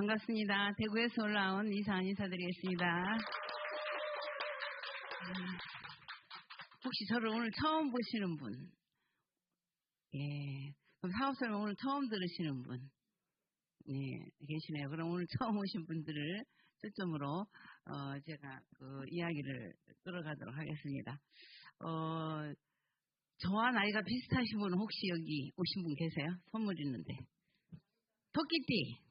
반갑습니다. 대구에서 올라온 이상한 인사드리겠습니다. 혹시 저를 오늘 처음 보시는 분? 예. 그럼 사업설명 오늘 처음 들으시는 분? 예, 계시네요. 그럼 오늘 처음 오신 분들을 초점으로, 제가 이야기를 끌어가도록 하겠습니다. 저와 나이가 비슷하신 분은 혹시 여기 오신 분 계세요? 선물 있는데. 토끼띠.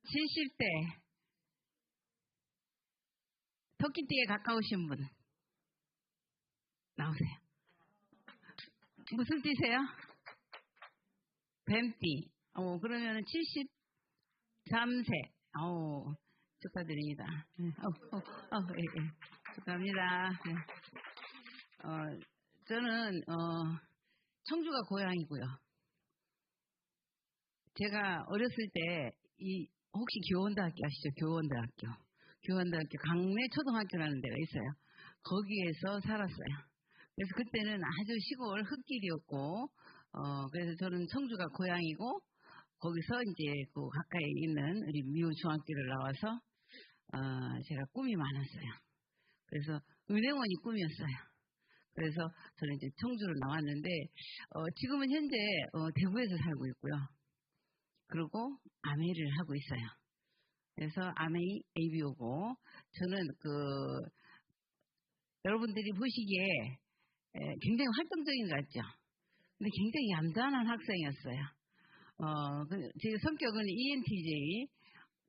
70대. 토끼띠에 가까우신 분. 나오세요. 무슨 띠세요? 뱀띠. 그러면 73세. 축하드립니다. 예. 축하합니다. 네. 저는, 청주가 고향이고요. 제가 어렸을 때, 혹시 교원대학교 아시죠? 교원대학교 강내 초등학교라는 데가 있어요. 거기에서 살았어요. 그래서 그때는 아주 시골 흙길이었고, 그래서 저는 청주가 고향이고, 거기서 이제 그 가까이 있는 우리 미우 중학교를 나와서, 제가 꿈이 많았어요. 그래서 은행원이 꿈이었어요. 그래서 저는 이제 청주로 나왔는데, 지금은 현재, 대구에서 살고 있고요. 그리고 아메이를 하고 있어요. 그래서 아메이 ABO고, 저는 여러분들이 보시기에 굉장히 활동적인 것 같죠? 근데 굉장히 얌전한 학생이었어요. 제 성격은 ENTJ.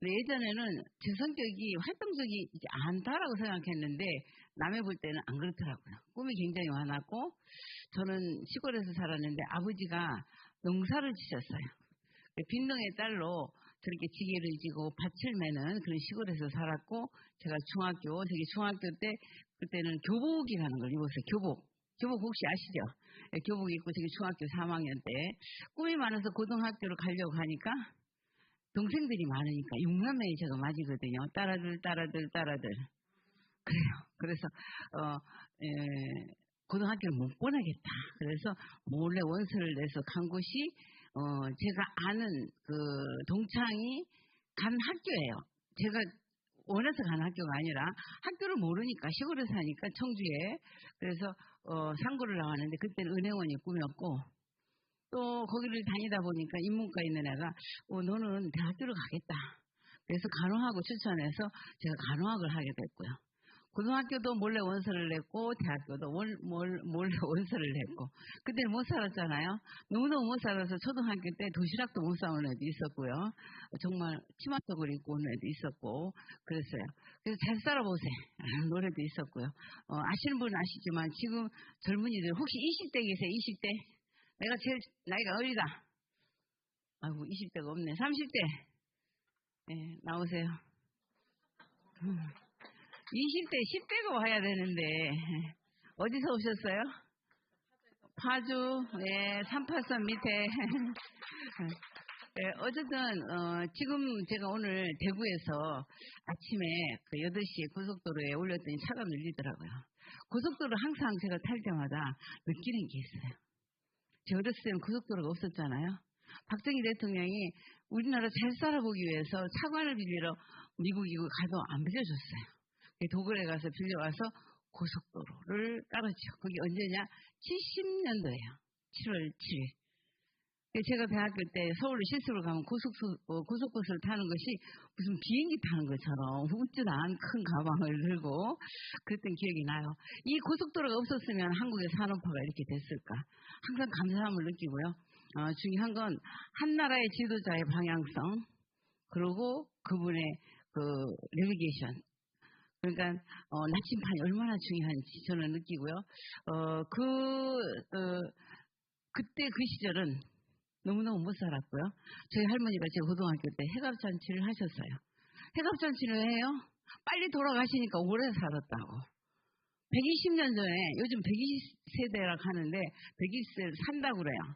예전에는 제 성격이 활동적이지 않다라고 생각했는데, 남의 볼 때는 안 그렇더라고요. 꿈이 굉장히 많았고, 저는 시골에서 살았는데 아버지가 농사를 지셨어요. 빈농의 딸로 저렇게 지게를 지고 밭을 매는 그런 시골에서 살았고, 제가 중학교 때, 그때는 교복이라는 걸 입었어요. 교복 혹시 아시죠? 네, 교복 입고 저기 중학교 3학년 때 꿈이 많아서 고등학교를 가려고 하니까 동생들이 많으니까 6남매이 제가 맞이거든요. 딸아들. 그래요. 그래서 고등학교를 못 보내겠다. 그래서 몰래 원서를 내서 간 곳이 제가 아는 그 동창이 간 학교예요. 제가 원해서 간 학교가 아니라 학교를 모르니까 시골에 사니까 청주에. 그래서 상고를 나왔는데 그때는 은행원이 꿈이었고, 또 거기를 다니다 보니까 인문과 있는 애가 너는 대학교를 가겠다. 그래서 간호학을 추천해서 제가 간호학을 하게 됐고요. 고등학교도 몰래 원서를 냈고, 대학교도 몰래 원서를 냈고, 그때는 못 살았잖아요. 너무너무 못 살아서 초등학교 때 도시락도 못 사온 애도 있었고요. 정말 치마속을 입고 온 애도 있었고, 그랬어요. 그래서 잘 살아보세요. 노래도 있었고요. 아시는 분은 아시지만 지금 젊은이들 혹시 20대 계세요? 20대? 내가 제일 나이가 어리다. 아이고, 20대가 없네. 30대. 네, 나오세요. 20대, 10대가 와야 되는데, 어디서 오셨어요? 파주, 네, 383 밑에. 네, 어쨌든, 지금 제가 오늘 대구에서 아침에 8시에 고속도로에 올렸더니 차가 밀리더라고요. 고속도로 항상 제가 탈 때마다 느끼는 게 있어요. 제가 어렸을 때는 고속도로가 없었잖아요. 박정희 대통령이 우리나라 잘 살아보기 위해서 차관을 빌리러 미국이고 가도 안 빌려줬어요. 도굴에 가서 빌려와서 고속도로를 깔았죠. 그게 언제냐? 70년도예요. 7월 7일. 제가 대학교 때 서울로 실습을 가면 고속버스를 타는 것이 무슨 비행기 타는 것처럼 웃지도 않은 큰 가방을 들고 그랬던 기억이 나요. 이 고속도로가 없었으면 한국의 산업화가 이렇게 됐을까? 항상 감사함을 느끼고요. 중요한 건 한 나라의 지도자의 방향성, 그리고 그분의 내비게이션. 그러니까 나침반이 얼마나 중요한지 저는 느끼고요. 그때 그 시절은 너무너무 못 살았고요. 저희 할머니가 제 고등학교 때 해갑잔치를 하셨어요. 해갑잔치를 해요? 빨리 돌아가시니까 오래 살았다고. 120년 전에, 요즘 120세대라 하는데 120세를 산다고 그래요.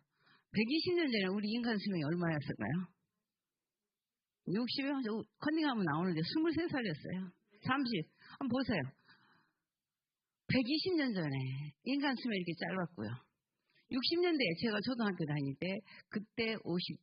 120년 전에 우리 인간 수명이 얼마였을까요? 60이 컨닝하면 나오는데 23살이었어요. 30. 한번 보세요. 120년 전에 인간 수명이 이렇게 짧았고요. 60년대에 제가 초등학교 다닐 때 그때 50,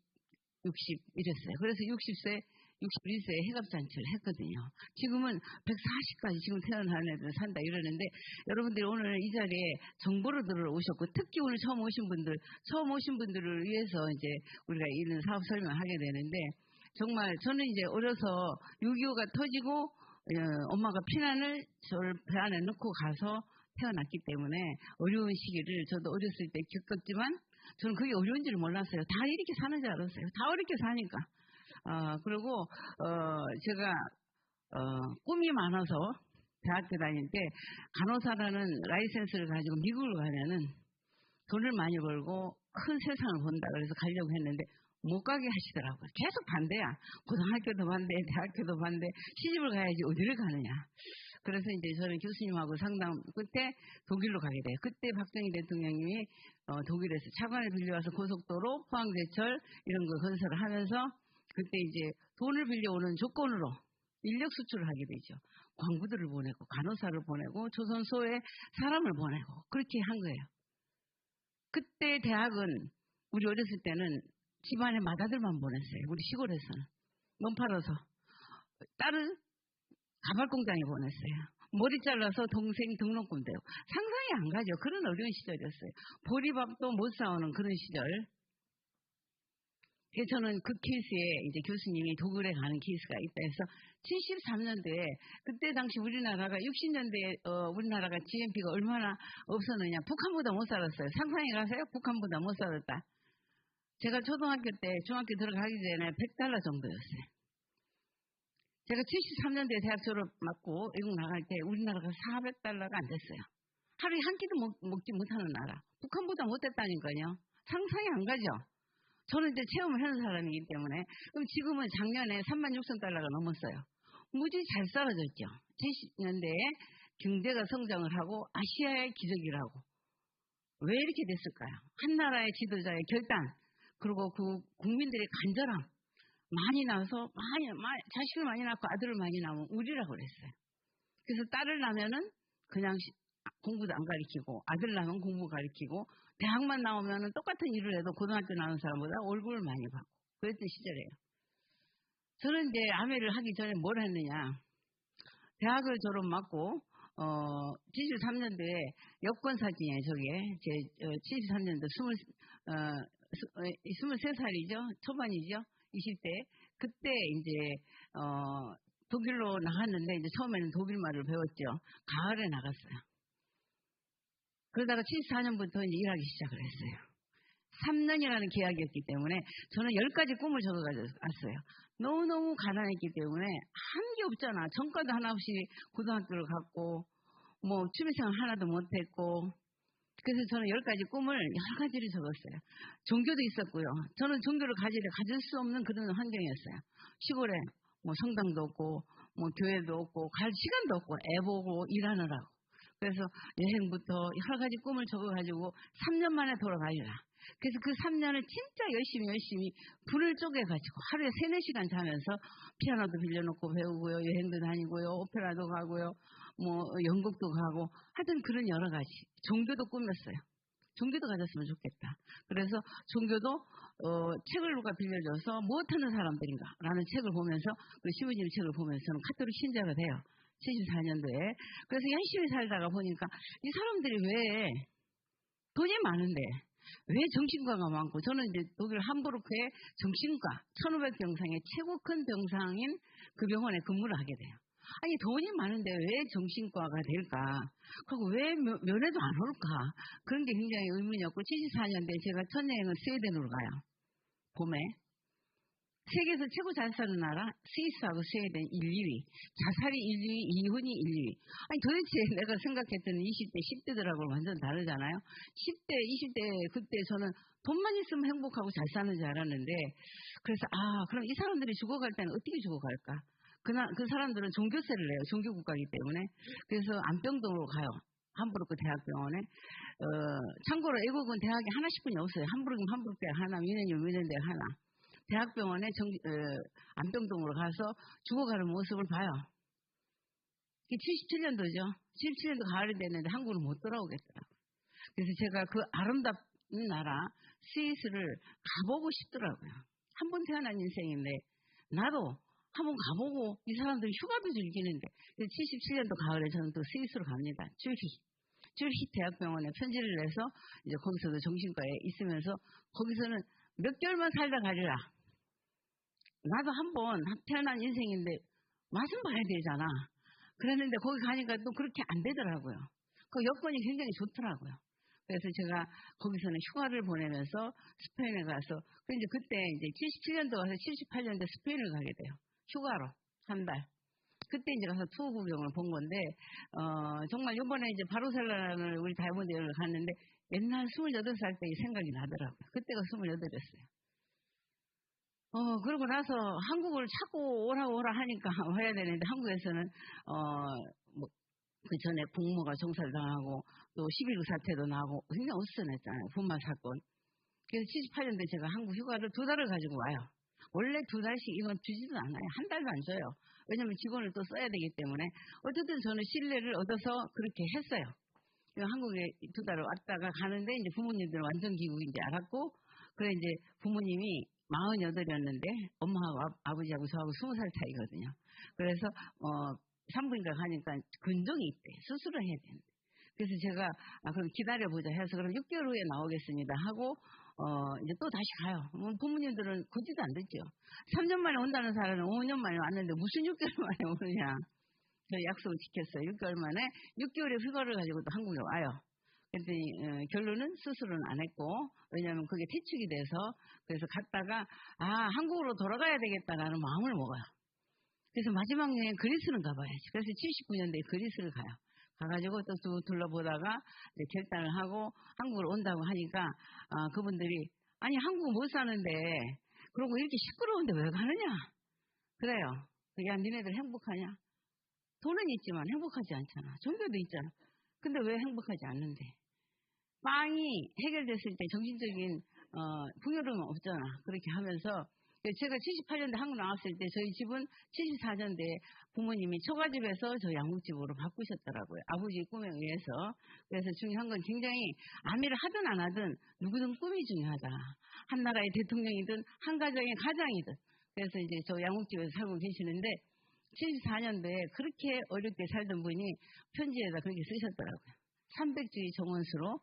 60 이랬어요. 그래서 60세, 61세에 해갑잔치를 했거든요. 지금은 140까지 지금 태어난 애들 산다 이러는데 여러분들이 오늘 이 자리에 정보를 들어오셨고 특히 오늘 처음 오신 분들을 위해서 이제 우리가 이런 사업 설명하게 되는데 정말 저는 이제 어려서 6.25가 터지고 엄마가 피난을 저를 배 안에 넣고 가서 태어났기 때문에 어려운 시기를 저도 어렸을 때 겪었지만 저는 그게 어려운지를 몰랐어요. 다 이렇게 사는 줄 알았어요. 다 어렵게 사니까. 그리고 제가 꿈이 많아서 대학교 다닐 때 간호사라는 라이센스를 가지고 미국을 가면은 돈을 많이 벌고 큰 세상을 본다 그래서 가려고 했는데 못 가게 하시더라고요. 계속 반대야. 고등학교도 반대, 대학교도 반대, 시집을 가야지 어디를 가느냐. 그래서 이제 저는 교수님하고 상담 끝에 독일로 가게 돼요. 그때 박정희 대통령님이 독일에서 차관을 빌려와서 고속도로, 포항제철 이런 거 건설을 하면서 그때 이제 돈을 빌려오는 조건으로 인력 수출을 하게 되죠. 광부들을 보내고 간호사를 보내고 조선소에 사람을 보내고 그렇게 한 거예요. 그때 대학은 우리 어렸을 때는 집안에 맏아들만 보냈어요. 우리 시골에서는. 몸 팔아서. 딸은 가발 공장에 보냈어요. 머리 잘라서 동생 등록금 대고. 상상이 안 가죠. 그런 어려운 시절이었어요. 보리밥도 못 사오는 그런 시절. 그래서 저는 그 케이스에 이제 교수님이 독일에 가는 케이스가 있다 해서 73년도에 그때 당시 우리나라가 60년대에 우리나라가 GNP가 얼마나 없었느냐. 북한보다 못 살았어요. 상상해 가세요? 북한보다 못 살았다. 제가 초등학교 때 중학교 들어가기 전에 $100 정도였어요. 제가 73년도에 대학 졸업 맞고 외국 나갈 때 우리나라가 $400가 안 됐어요. 하루에 한 끼도 먹지 못하는 나라. 북한보다 못했다니까요. 상상이 안 가죠. 저는 이제 체험을 하는 사람이기 때문에. 그럼 지금은 작년에 $36,000가 넘었어요. 무지 잘 떨어졌죠. 70년대에 경제가 성장을 하고 아시아의 기적이라고. 왜 이렇게 됐을까요? 한 나라의 지도자의 결단 그리고 그 국민들의 간절함 많이 나서 자식을 많이 낳고 아들을 많이 낳으면 우리라고 그랬어요. 그래서 딸을 낳으면은 그냥 공부도 안 가르치고 아들 낳으면 공부 가르치고 대학만 나오면은 똑같은 일을 해도 고등학교 나온 사람보다 월급을 많이 받고 그랬던 시절이에요. 저는 이제 아메를 하기 전에 뭘 했느냐. 대학을 졸업 맞고 73년도에 여권 사진에 저게 제 73년도 23살이죠. 초반이죠. 20대. 그때 이제 독일로 나갔는데 이제 처음에는 독일 말을 배웠죠. 가을에 나갔어요. 그러다가 74년부터 이제 일하기 시작을 했어요. 3년이라는 계약이었기 때문에 저는 10가지 꿈을 적어가지고 갔어요. 너무너무 가난했기 때문에 한 게 없잖아. 전과도 하나 없이 고등학교를 갔고 뭐 취미생활 하나도 못했고 그래서 저는 10가지 꿈을 10가지를 적었어요. 종교도 있었고요. 저는 종교를 가질 수 없는 그런 환경이었어요. 시골에 뭐 성당도 없고 뭐 교회도 없고 갈 시간도 없고 애 보고 일하느라고. 그래서 여행부터 여러 가지 꿈을 적어가지고 3년 만에 돌아가리라. 그래서 그 3년을 진짜 열심히 불을 쪼개가지고 하루에 3, 4시간 자면서 피아노도 빌려놓고 배우고요. 여행도 다니고요. 오페라도 가고요. 뭐 연극도 가고 하여튼 그런 여러 가지. 종교도 꾸몄어요. 종교도 가졌으면 좋겠다. 그래서 종교도 책을 누가 빌려줘서 무엇하는 사람들인가 라는 책을 보면서 그 시부님 책을 보면서 저는 카톨릭 신자가 돼요. 74년도에. 그래서 열심히 살다가 보니까 이 사람들이 왜 돈이 많은데 왜 정신과가 많고 저는 이제 독일 함부르크의 정신과 1500병상의 최고 큰 병상인 그 병원에 근무를 하게 돼요. 아니 돈이 많은데 왜 정신과가 될까? 그리고 왜 면회도 안 올까? 그런 게 굉장히 의문이었고 74년도에 제가 첫 여행을 스웨덴으로 가요. 봄에. 세계에서 최고 잘 사는 나라 스위스하고 스웨덴 1, 2위. 자살이 1, 2위, 이혼이 1, 2위. 아니 도대체 내가 생각했던 20대, 10대들하고 완전 다르잖아요. 10대, 20대 그때 저는 돈만 있으면 행복하고 잘 사는 줄 알았는데 그래서 그럼 이 사람들이 죽어갈 때는 어떻게 죽어갈까? 그 사람들은 종교세를 내요. 종교국가이기 때문에. 그래서 안병동으로 가요. 함부르크 대학병원에. 참고로 애국은 대학이 하나씩뿐이 없어요. 함부르크 대학 하나, 미네니움 대학 하나. 대학병원에 안병동으로 가서 죽어가는 모습을 봐요. 이게 77년도죠. 77년도 가을이 됐는데 한국으로 못 돌아오겠더라고요. 그래서 제가 그 나라 스위스를 가보고 싶더라고요. 한 번 태어난 인생인데 나도 한번 가보고 이 사람들 휴가도 즐기는데 77년도 가을에 저는 또 스위스로 갑니다. 쭈리히 대학병원에 편지를 내서 이제 거기서도 정신과에 있으면서 거기서는 몇 개월만 살다 가리라. 나도 한번 태어난 인생인데 맛은 봐야 되잖아. 그랬는데 거기 가니까 또 그렇게 안 되더라고요. 그 여건이 굉장히 좋더라고요. 그래서 제가 거기서는 휴가를 보내면서 스페인에 가서 이제 그때 이제 77년도 가서 78년도에 스페인을 가게 돼요. 휴가로 한 달. 그때 이제 가서 투어 구경을 본 건데 정말 이번에 이제 바르셀로나를 우리 다이아몬드 여행을 갔는데 옛날 28살 때 생각이 나더라고요. 그때가 28이었어요. 그러고 나서 한국을 자꾸 오라 하니까 와야 되는데 한국에서는 뭐 그 전에 국무가 정살당하고 또 11.9 사태도 나고 굉장히 어수선했잖아요. 분마 사건. 그래서 78년도에 제가 한국 휴가를 2달을 가지고 와요. 원래 2달씩 이건 주지도 않아요. 한 달도 안 줘요. 왜냐면 직원을 또 써야 되기 때문에. 어쨌든 저는 신뢰를 얻어서 그렇게 했어요. 한국에 2달을 왔다가 가는데 이제 부모님들은 완전 기국인지 알았고, 그래 이제 부모님이 48이었는데 엄마하고 아버지하고 저하고 20살 차이거든요. 그래서 산부인과 가니까 근종이 있대. 수술을 해야 되는데. 그래서 제가 그럼 기다려보자 해서 그럼 6개월 후에 나오겠습니다 하고 이제 또 다시 가요. 부모님들은 거지도 안 듣죠. 3년 만에 온다는 사람은 5년 만에 왔는데 무슨 6개월 만에 오느냐. 저희 약속을 지켰어요. 6개월 만에 6개월의 휴가를 가지고 또 한국에 와요. 그랬더니 결론은 수술은 안 했고, 왜냐하면 그게 퇴축이 돼서, 그래서 갔다가 한국으로 돌아가야 되겠다라는 마음을 먹어요. 그래서 마지막 여행 그리스는 가봐야지. 그래서 79년도에 그리스를 가요. 가가지고 또 둘러보다가 이제 결단을 하고 한국으로 온다고 하니까 그분들이 아니 한국 못 사는데 그러고 이렇게 시끄러운데 왜 가느냐 그래요. 야 니네들 행복하냐? 돈은 있지만 행복하지 않잖아. 종교도 있잖아. 근데 왜 행복하지 않는데? 빵이 해결됐을 때 정신적인 풍요로움은 없잖아. 그렇게 하면서 제가 78년도에 한국 나왔을 때 저희 집은 74년도에 부모님이 처가집에서 저 양국집으로 바꾸셨더라고요. 아버지 꿈에 의해서. 그래서 중요한 건 굉장히 아미를 하든 안 하든 누구든 꿈이 중요하다. 한 나라의 대통령이든 한 가정의 가장이든. 그래서 이제 저 양국집에서 살고 계시는데 74년도에 그렇게 어렵게 살던 분이 편지에다 그렇게 쓰셨더라고요. 300주의 정원수로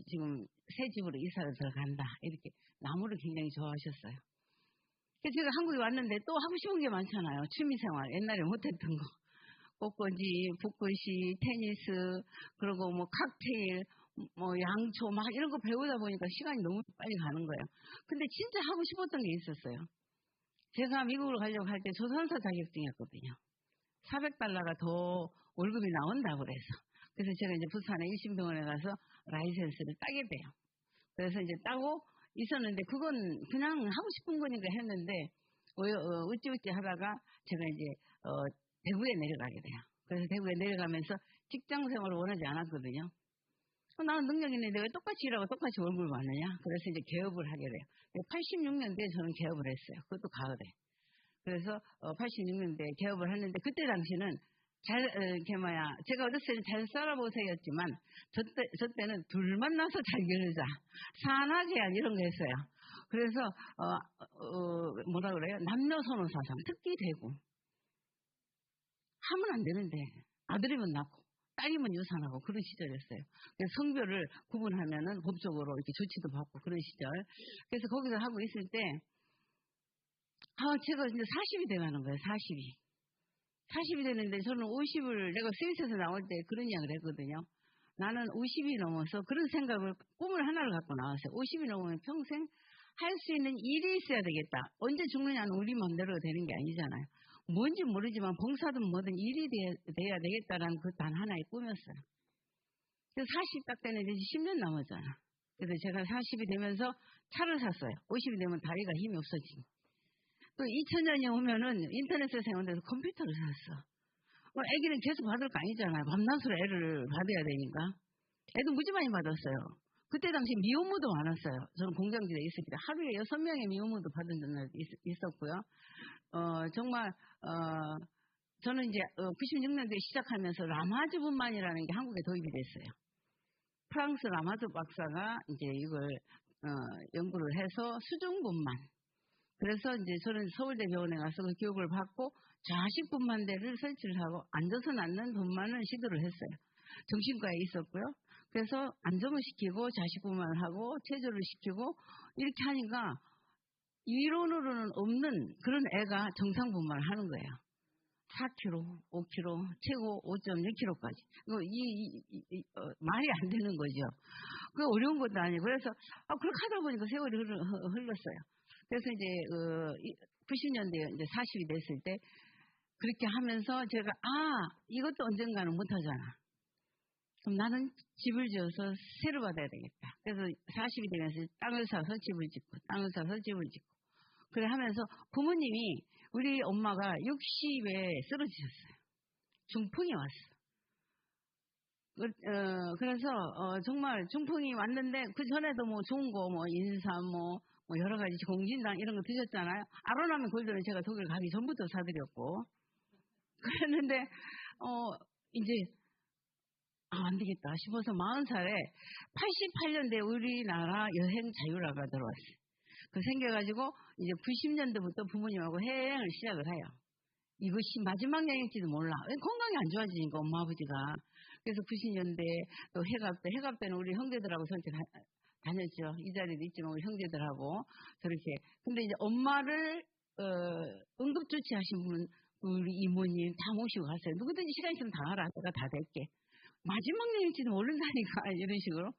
지금 새 집으로 이사를 들어간다. 이렇게 나무를 굉장히 좋아하셨어요. 그래서 제가 한국에 왔는데 또 하고 싶은 게 많잖아요. 취미생활. 옛날에 못했던 거. 꽃꽂이, 붓글씨, 테니스, 그리고 뭐 칵테일, 뭐 양초 막 이런 거 배우다 보니까 시간이 너무 빨리 가는 거예요. 근데 진짜 하고 싶었던 게 있었어요. 제가 미국으로 가려고 할 때 조선사 자격증이었거든요. 400달러가 더 월급이 나온다고 그래서. 그래서 제가 이제 부산에 일심병원에 가서 라이센스를 따게 돼요. 그래서 이제 따고 있었는데 그건 그냥 하고 싶은 거니까 했는데 어찌어찌 하다가 제가 이제 대구에 내려가게 돼요. 그래서 대구에 내려가면서 직장 생활을 원하지 않았거든요. 나는 능력 있는데 왜 똑같이 일하고 똑같이 월급을 받느냐? 그래서 이제 개업을 하게 돼요. 86년도에 저는 개업을 했어요. 그것도 가을에. 그래서 86년도에 개업을 했는데 그때 당시는 제가 어렸을 때 잘 살아보세요였지만 저 때는 둘 만나서 잘 겨루자 산하 제한 이런 거 했어요. 그래서 뭐라 그래요? 남녀선호 사상 특히 대구 하면 안 되는데 아들이면 낳고 딸이면 유산하고 그런 시절이었어요. 그래서 성별을 구분하면은 법적으로 이렇게 조치도 받고 그런 시절. 그래서 거기서 하고 있을 때 제가 이제 40이 돼가는 거예요. 40이 됐는데 저는 50을 내가 스위스에서 나올 때 그런 이야기를 했거든요. 나는 50이 넘어서 그런 생각을 꿈을 하나를 갖고 나왔어요. 50이 넘으면 평생 할 수 있는 일이 있어야 되겠다. 언제 죽느냐는 우리 마음대로 되는 게 아니잖아요. 뭔지 모르지만 봉사든 뭐든 일이 돼야 되겠다라는 그 단 하나의 꿈이었어요. 그래서 40 딱 되는데 10년 남았잖아. 그래서 제가 40이 되면서 차를 샀어요. 50이 되면 다리가 힘이 없어지고. 또 2000년이 오면은 인터넷에서 생각해서 컴퓨터를 샀어. 애기는 계속 받을 거 아니잖아요. 밤낮으로 애를 받아야 되니까. 애도 무지 많이 받았어요. 그때 당시 미혼모도 많았어요. 저는 공장지대에 있을 때 하루에 6명의 미혼모도 받은 날도 있었고요. 정말 저는 이제 96년도에 시작하면서 라마즈분만이라는 게 한국에 도입이 됐어요. 프랑스 라마즈 박사가 이제 이걸 연구를 해서 수중분만. 그래서 이제 저는 서울대 병원에 가서 그 교육을 받고 좌식 분만대를 설치를 하고 앉아서 낳는 분만을 시도를 했어요. 정신과에 있었고요. 그래서 안정을 시키고 좌식 분만을 하고 체조를 시키고 이렇게 하니까 이론으로는 없는 그런 애가 정상 분만을 하는 거예요. 4kg, 5kg, 최고 5.6kg까지. 말이 안 되는 거죠. 그 어려운 것도 아니고. 그래서, 그렇게 하다 보니까 세월이 흘렀어요. 그래서 이제, 90년대에 이제 40이 됐을 때, 그렇게 하면서 제가, 이것도 언젠가는 못하잖아. 그럼 나는 집을 지어서 세를 받아야 되겠다. 그래서 40이 되면서 땅을 사서 집을 짓고, 땅을 사서 집을 짓고. 그래 하면서 부모님이 우리 엄마가 60에 쓰러지셨어요. 중풍이 왔어. 그래서 정말 중풍이 왔는데 그 전에도 뭐 좋은 거 뭐 인삼 뭐 여러 가지 공진당 이런 거 드셨잖아요. 아로나미 골드는 제가 독일 가기 전부터 사드렸고 그랬는데 이제 안 되겠다 싶어서 40살에 88년대 우리나라 여행 자유화가 들어왔어요. 그 생겨가지고 이제 90년대부터 부모님하고 해외여행을 시작을 해요. 이것이 마지막 여행일지도 몰라. 건강이 안 좋아지니까 엄마 아버지가. 그래서 90년대 또 해갑 때는 우리 형제들하고 전체 다녔죠. 이 자리도 있지만 우리 형제들하고 저렇게. 근데 이제 엄마를 응급조치하신 분 우리 이모님 다 모시고 갔어요. 누구든지 시간 있으면 다 가라. 내가 다 될게. 마지막 여행일지도 모른다니까 이런 식으로.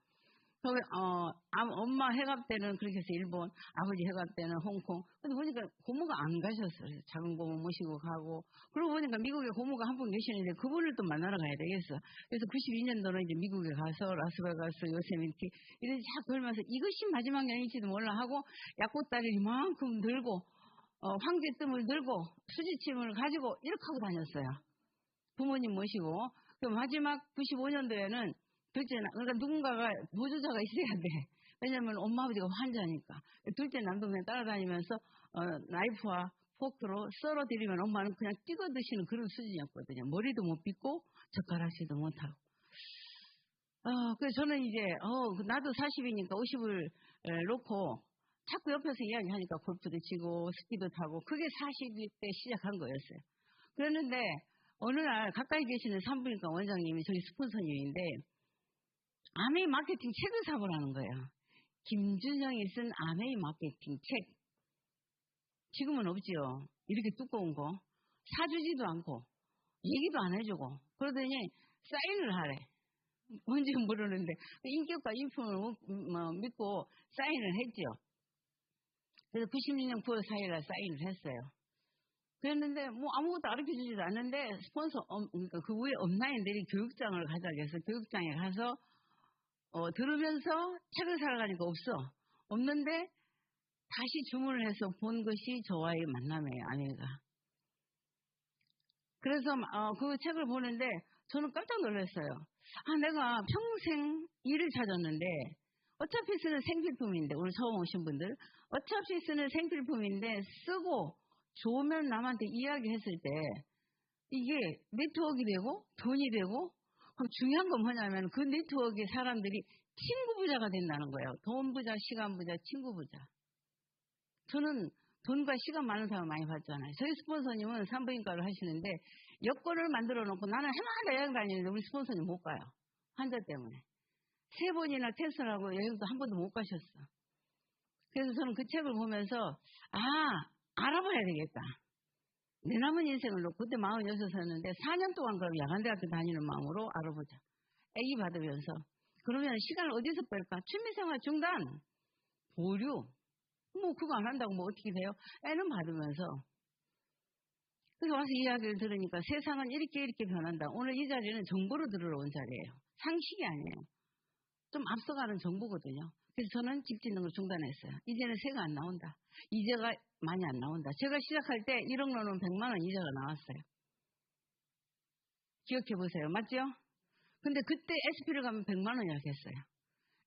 엄마 해갑 때는 그렇게 해서 일본, 아버지 해갑 때는 홍콩. 근데 보니까 고모가 안 가셨어요. 작은 고모 모시고 가고. 그러고 보니까 미국에 고모가 한 분 계시는데 그분을 또 만나러 가야 되겠어. 그래서 92년도는 이제 미국에 가서 라스베가스, 요세미티 이렇게 쫙 돌면서 이것이 마지막 여행일지도 몰라 하고 약꽃다리를 이만큼 들고 황제뜸을 들고 수지침을 가지고 이렇게 하고 다녔어요. 부모님 모시고. 그 마지막 95년도에는 그러니까 누군가가 보조자가 있어야 돼. 왜냐면 엄마 아버지가 환자니까. 둘째 남동생 따라다니면서 나이프와 포크로 썰어드리면 엄마는 그냥 찍어 드시는 그런 수준이었거든요. 머리도 못 빗고 젓가락질도 못하고. 그래서 저는 이제 나도 40이니까 50을 놓고 자꾸 옆에서 이야기하니까 골프도 치고 스키도 타고 그게 40일 때 시작한 거였어요. 그랬는데 어느 날 가까이 계시는 산부인과 원장님이 저희 스폰서님인데 아메이 마케팅 책을 사보라는 거예요. 김준영이 쓴 아메이 마케팅 책. 지금은 없지요. 이렇게 두꺼운 거. 사주지도 않고 얘기도 안 해주고 그러더니 사인을 하래. 뭔지 모르는데 인격과 인품을 믿고 사인을 했죠. 그래서 96년 9월 4일날 사인을 했어요. 그랬는데 뭐 아무것도 가르쳐주지도 않는데 스폰서 그러니까 그 위에 업라인들이 교육장을 가자 해서 교육장에 가서 들으면서 책을 사러 가니까 없는데 다시 주문을 해서 본 것이 저와의 만남이에요. 아내가. 그래서 그 책을 보는데 저는 깜짝 놀랐어요. 내가 평생 일을 찾았는데 어차피 쓰는 생필품인데 오늘 처음 오신 분들 어차피 쓰는 생필품인데 쓰고 좋으면 남한테 이야기했을 때 이게 네트워크가 되고 돈이 되고 중요한 건 뭐냐면 그 네트워크의 사람들이 친구 부자가 된다는 거예요. 돈 부자, 시간 부자, 친구 부자. 저는 돈과 시간 많은 사람 많이 봤잖아요. 저희 스폰서님은 산부인과를 하시는데 여권을 만들어 놓고 나는 해마다 여행 다니는데 우리 스폰서님 못 가요. 환자 때문에. 3번이나 테스트를 하고 여행도 한 번도 못 가셨어. 그래서 저는 그 책을 보면서 알아봐야 되겠다. 내 남은 인생을 놓고 그때 46이었는데 4년 동안 그럼 야간대학교 다니는 마음으로 알아보자. 애기 받으면서 그러면 시간을 어디서 뺄까? 취미생활 중단, 보류. 뭐 그거 안 한다고 뭐 어떻게 돼요? 애는 받으면서. 그래서 와서 이야기를 들으니까 세상은 이렇게 변한다. 오늘 이 자리는 정보를 들으러 온 자리예요. 상식이 아니에요. 좀 앞서가는 정보거든요. 그래서 저는 집 짓는 걸 중단했어요. 이제는 세가 안 나온다. 이자가 많이 안 나온다. 제가 시작할 때 1억 넣으면 100만 원 이자가 나왔어요. 기억해 보세요. 맞죠? 근데 그때 SP를 가면 100만 원이라고 했어요.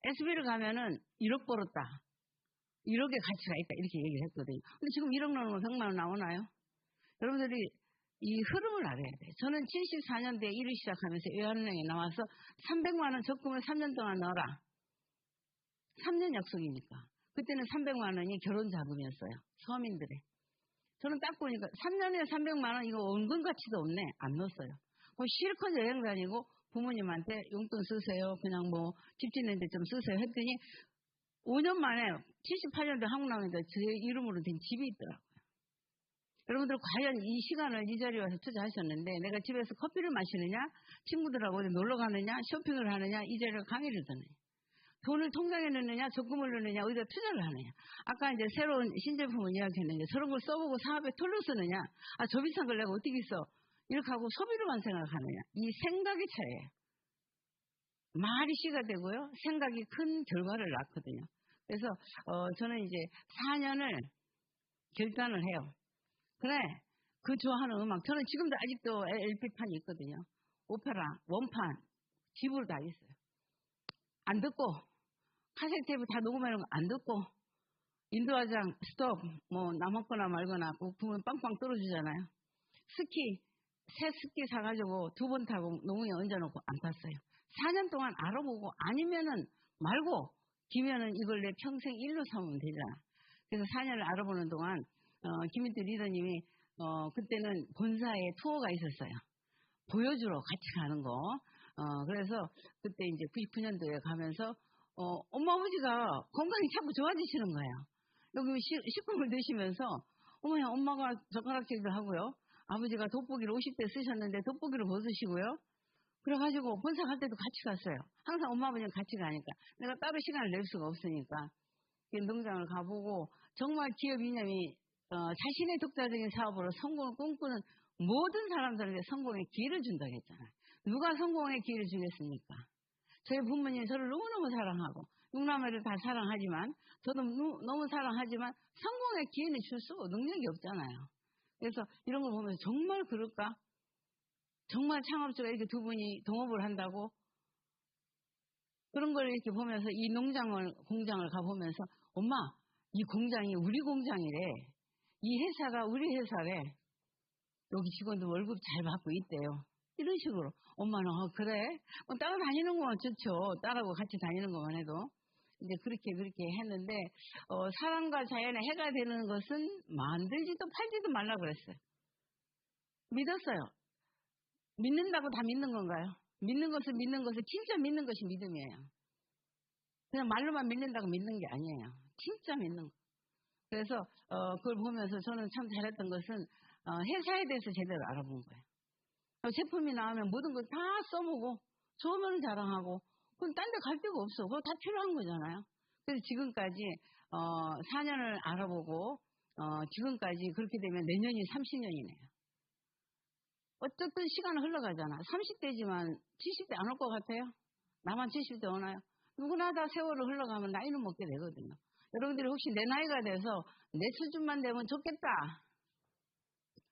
SP를 가면은 1억 벌었다. 1억의 가치가 있다. 이렇게 얘기를 했거든요. 근데 지금 1억 넣으면 100만 원 나오나요? 여러분들이 이 흐름을 알아야 돼. 저는 74년도에 일을 시작하면서 외환은행에 나와서 300만 원 적금을 3년 동안 넣어라. 3년 약속이니까. 그때는 300만 원이 결혼 자금이었어요. 서민들의. 저는 딱 보니까 3년에 300만 원 이거 원금 가치도 없네. 안 넣었어요. 실컷 여행 다니고 부모님한테 용돈 쓰세요. 그냥 뭐 집 짓는데 좀 쓰세요. 했더니 5년 만에 78년도에 한국 나오는데 제 이름으로 된 집이 있더라고요. 여러분들 과연 이 시간을 이 자리에 와서 투자하셨는데 내가 집에서 커피를 마시느냐 친구들하고 어디 놀러 가느냐 쇼핑을 하느냐 이 자리에 강의를 듣느냐 돈을 통장에 넣느냐 적금을 넣느냐 어디다 투자를 하느냐 아까 이제 새로운 신제품을 이야기했는데 저런 걸 써보고 사업에 털로 쓰느냐 저 비싼 걸 내가 어떻게 써 이렇게 하고 소비로만 생각하느냐 이 생각의 차이예요. 말이 씨가 되고요 생각이 큰 결과를 낳거든요. 그래서 저는 이제 4년을 결단을 해요. 그래 그 좋아하는 음악 저는 지금도 아직도 LP판이 있거든요. 오페라 원판 집으로 다 있어요. 안 듣고 카세트 테이프 다 녹음해놓은 거 안 듣고 인도화장 스톱 뭐 남았거나 말거나 부품은 빵빵 떨어지잖아요. 스키 새 스키 사가지고 2번 타고 노무에 얹어놓고 안 탔어요. 4년 동안 알아보고 아니면은 말고 기면은 이걸 내 평생 일로 삼으면 되잖아. 그래서 4년을 알아보는 동안 김인태 리더님이 그때는 본사에 투어가 있었어요. 보여주러 같이 가는 거. 그래서 그때 이제 99년도에 가면서 엄마 아버지가 건강이 자꾸 좋아지시는 거예요. 여기 식품을 드시면서 어머야 엄마가 젓가락질도 하고요. 아버지가 돋보기를 50대 쓰셨는데 돋보기를 벗으시고요. 그래가지고 본사 갈 때도 같이 갔어요. 항상 엄마 아버지는 같이 가니까 내가 따로 시간을 낼 수가 없으니까 농장을 가보고 정말 기업 이념이 자신의 독자적인 사업으로 성공을 꿈꾸는 모든 사람들에게 성공의 기회를 준다고 했잖아요. 누가 성공의 기회를 주겠습니까? 저희 부모님 저를 너무너무 사랑하고 육남매를 다 사랑하지만 저도 너무 사랑하지만 성공의 기회는 줄 수 능력이 없잖아요. 그래서 이런 걸 보면서 정말 그럴까? 정말 창업주가 이렇게 두 분이 동업을 한다고? 그런 걸 이렇게 보면서 이 공장을 가보면서 엄마 이 공장이 우리 공장이래. 이 회사가 우리 회사래. 여기 직원들 월급 잘 받고 있대요. 이런 식으로 엄마는 그래? 따라다니는 건 좋죠. 딸하고 같이 다니는 것만 해도 이제 그렇게 했는데 사람과 자연에 해가 되는 것은 만들지도 팔지도 말라고 그랬어요. 믿었어요. 믿는다고 다 믿는 건가요? 믿는 것을 진짜 믿는 것이 믿음이에요. 그냥 말로만 믿는다고 믿는 게 아니에요. 진짜 믿는 거. 그래서 그걸 보면서 저는 참 잘했던 것은 회사에 대해서 제대로 알아본 거예요. 제품이 나오면 모든 걸 다 써보고 좋으면 자랑하고 그럼 딴 데 갈 데가 없어. 그거 다 필요한 거잖아요. 그래서 지금까지 4년을 알아보고 지금까지 그렇게 되면 내년이 30년이네요. 어쨌든 시간은 흘러가잖아. 30대지만 70대 안 올 것 같아요? 나만 70대 오나요? 누구나 다 세월을 흘러가면 나이는 먹게 되거든요. 여러분들이 혹시 내 나이가 돼서 내 수준만 되면 좋겠다.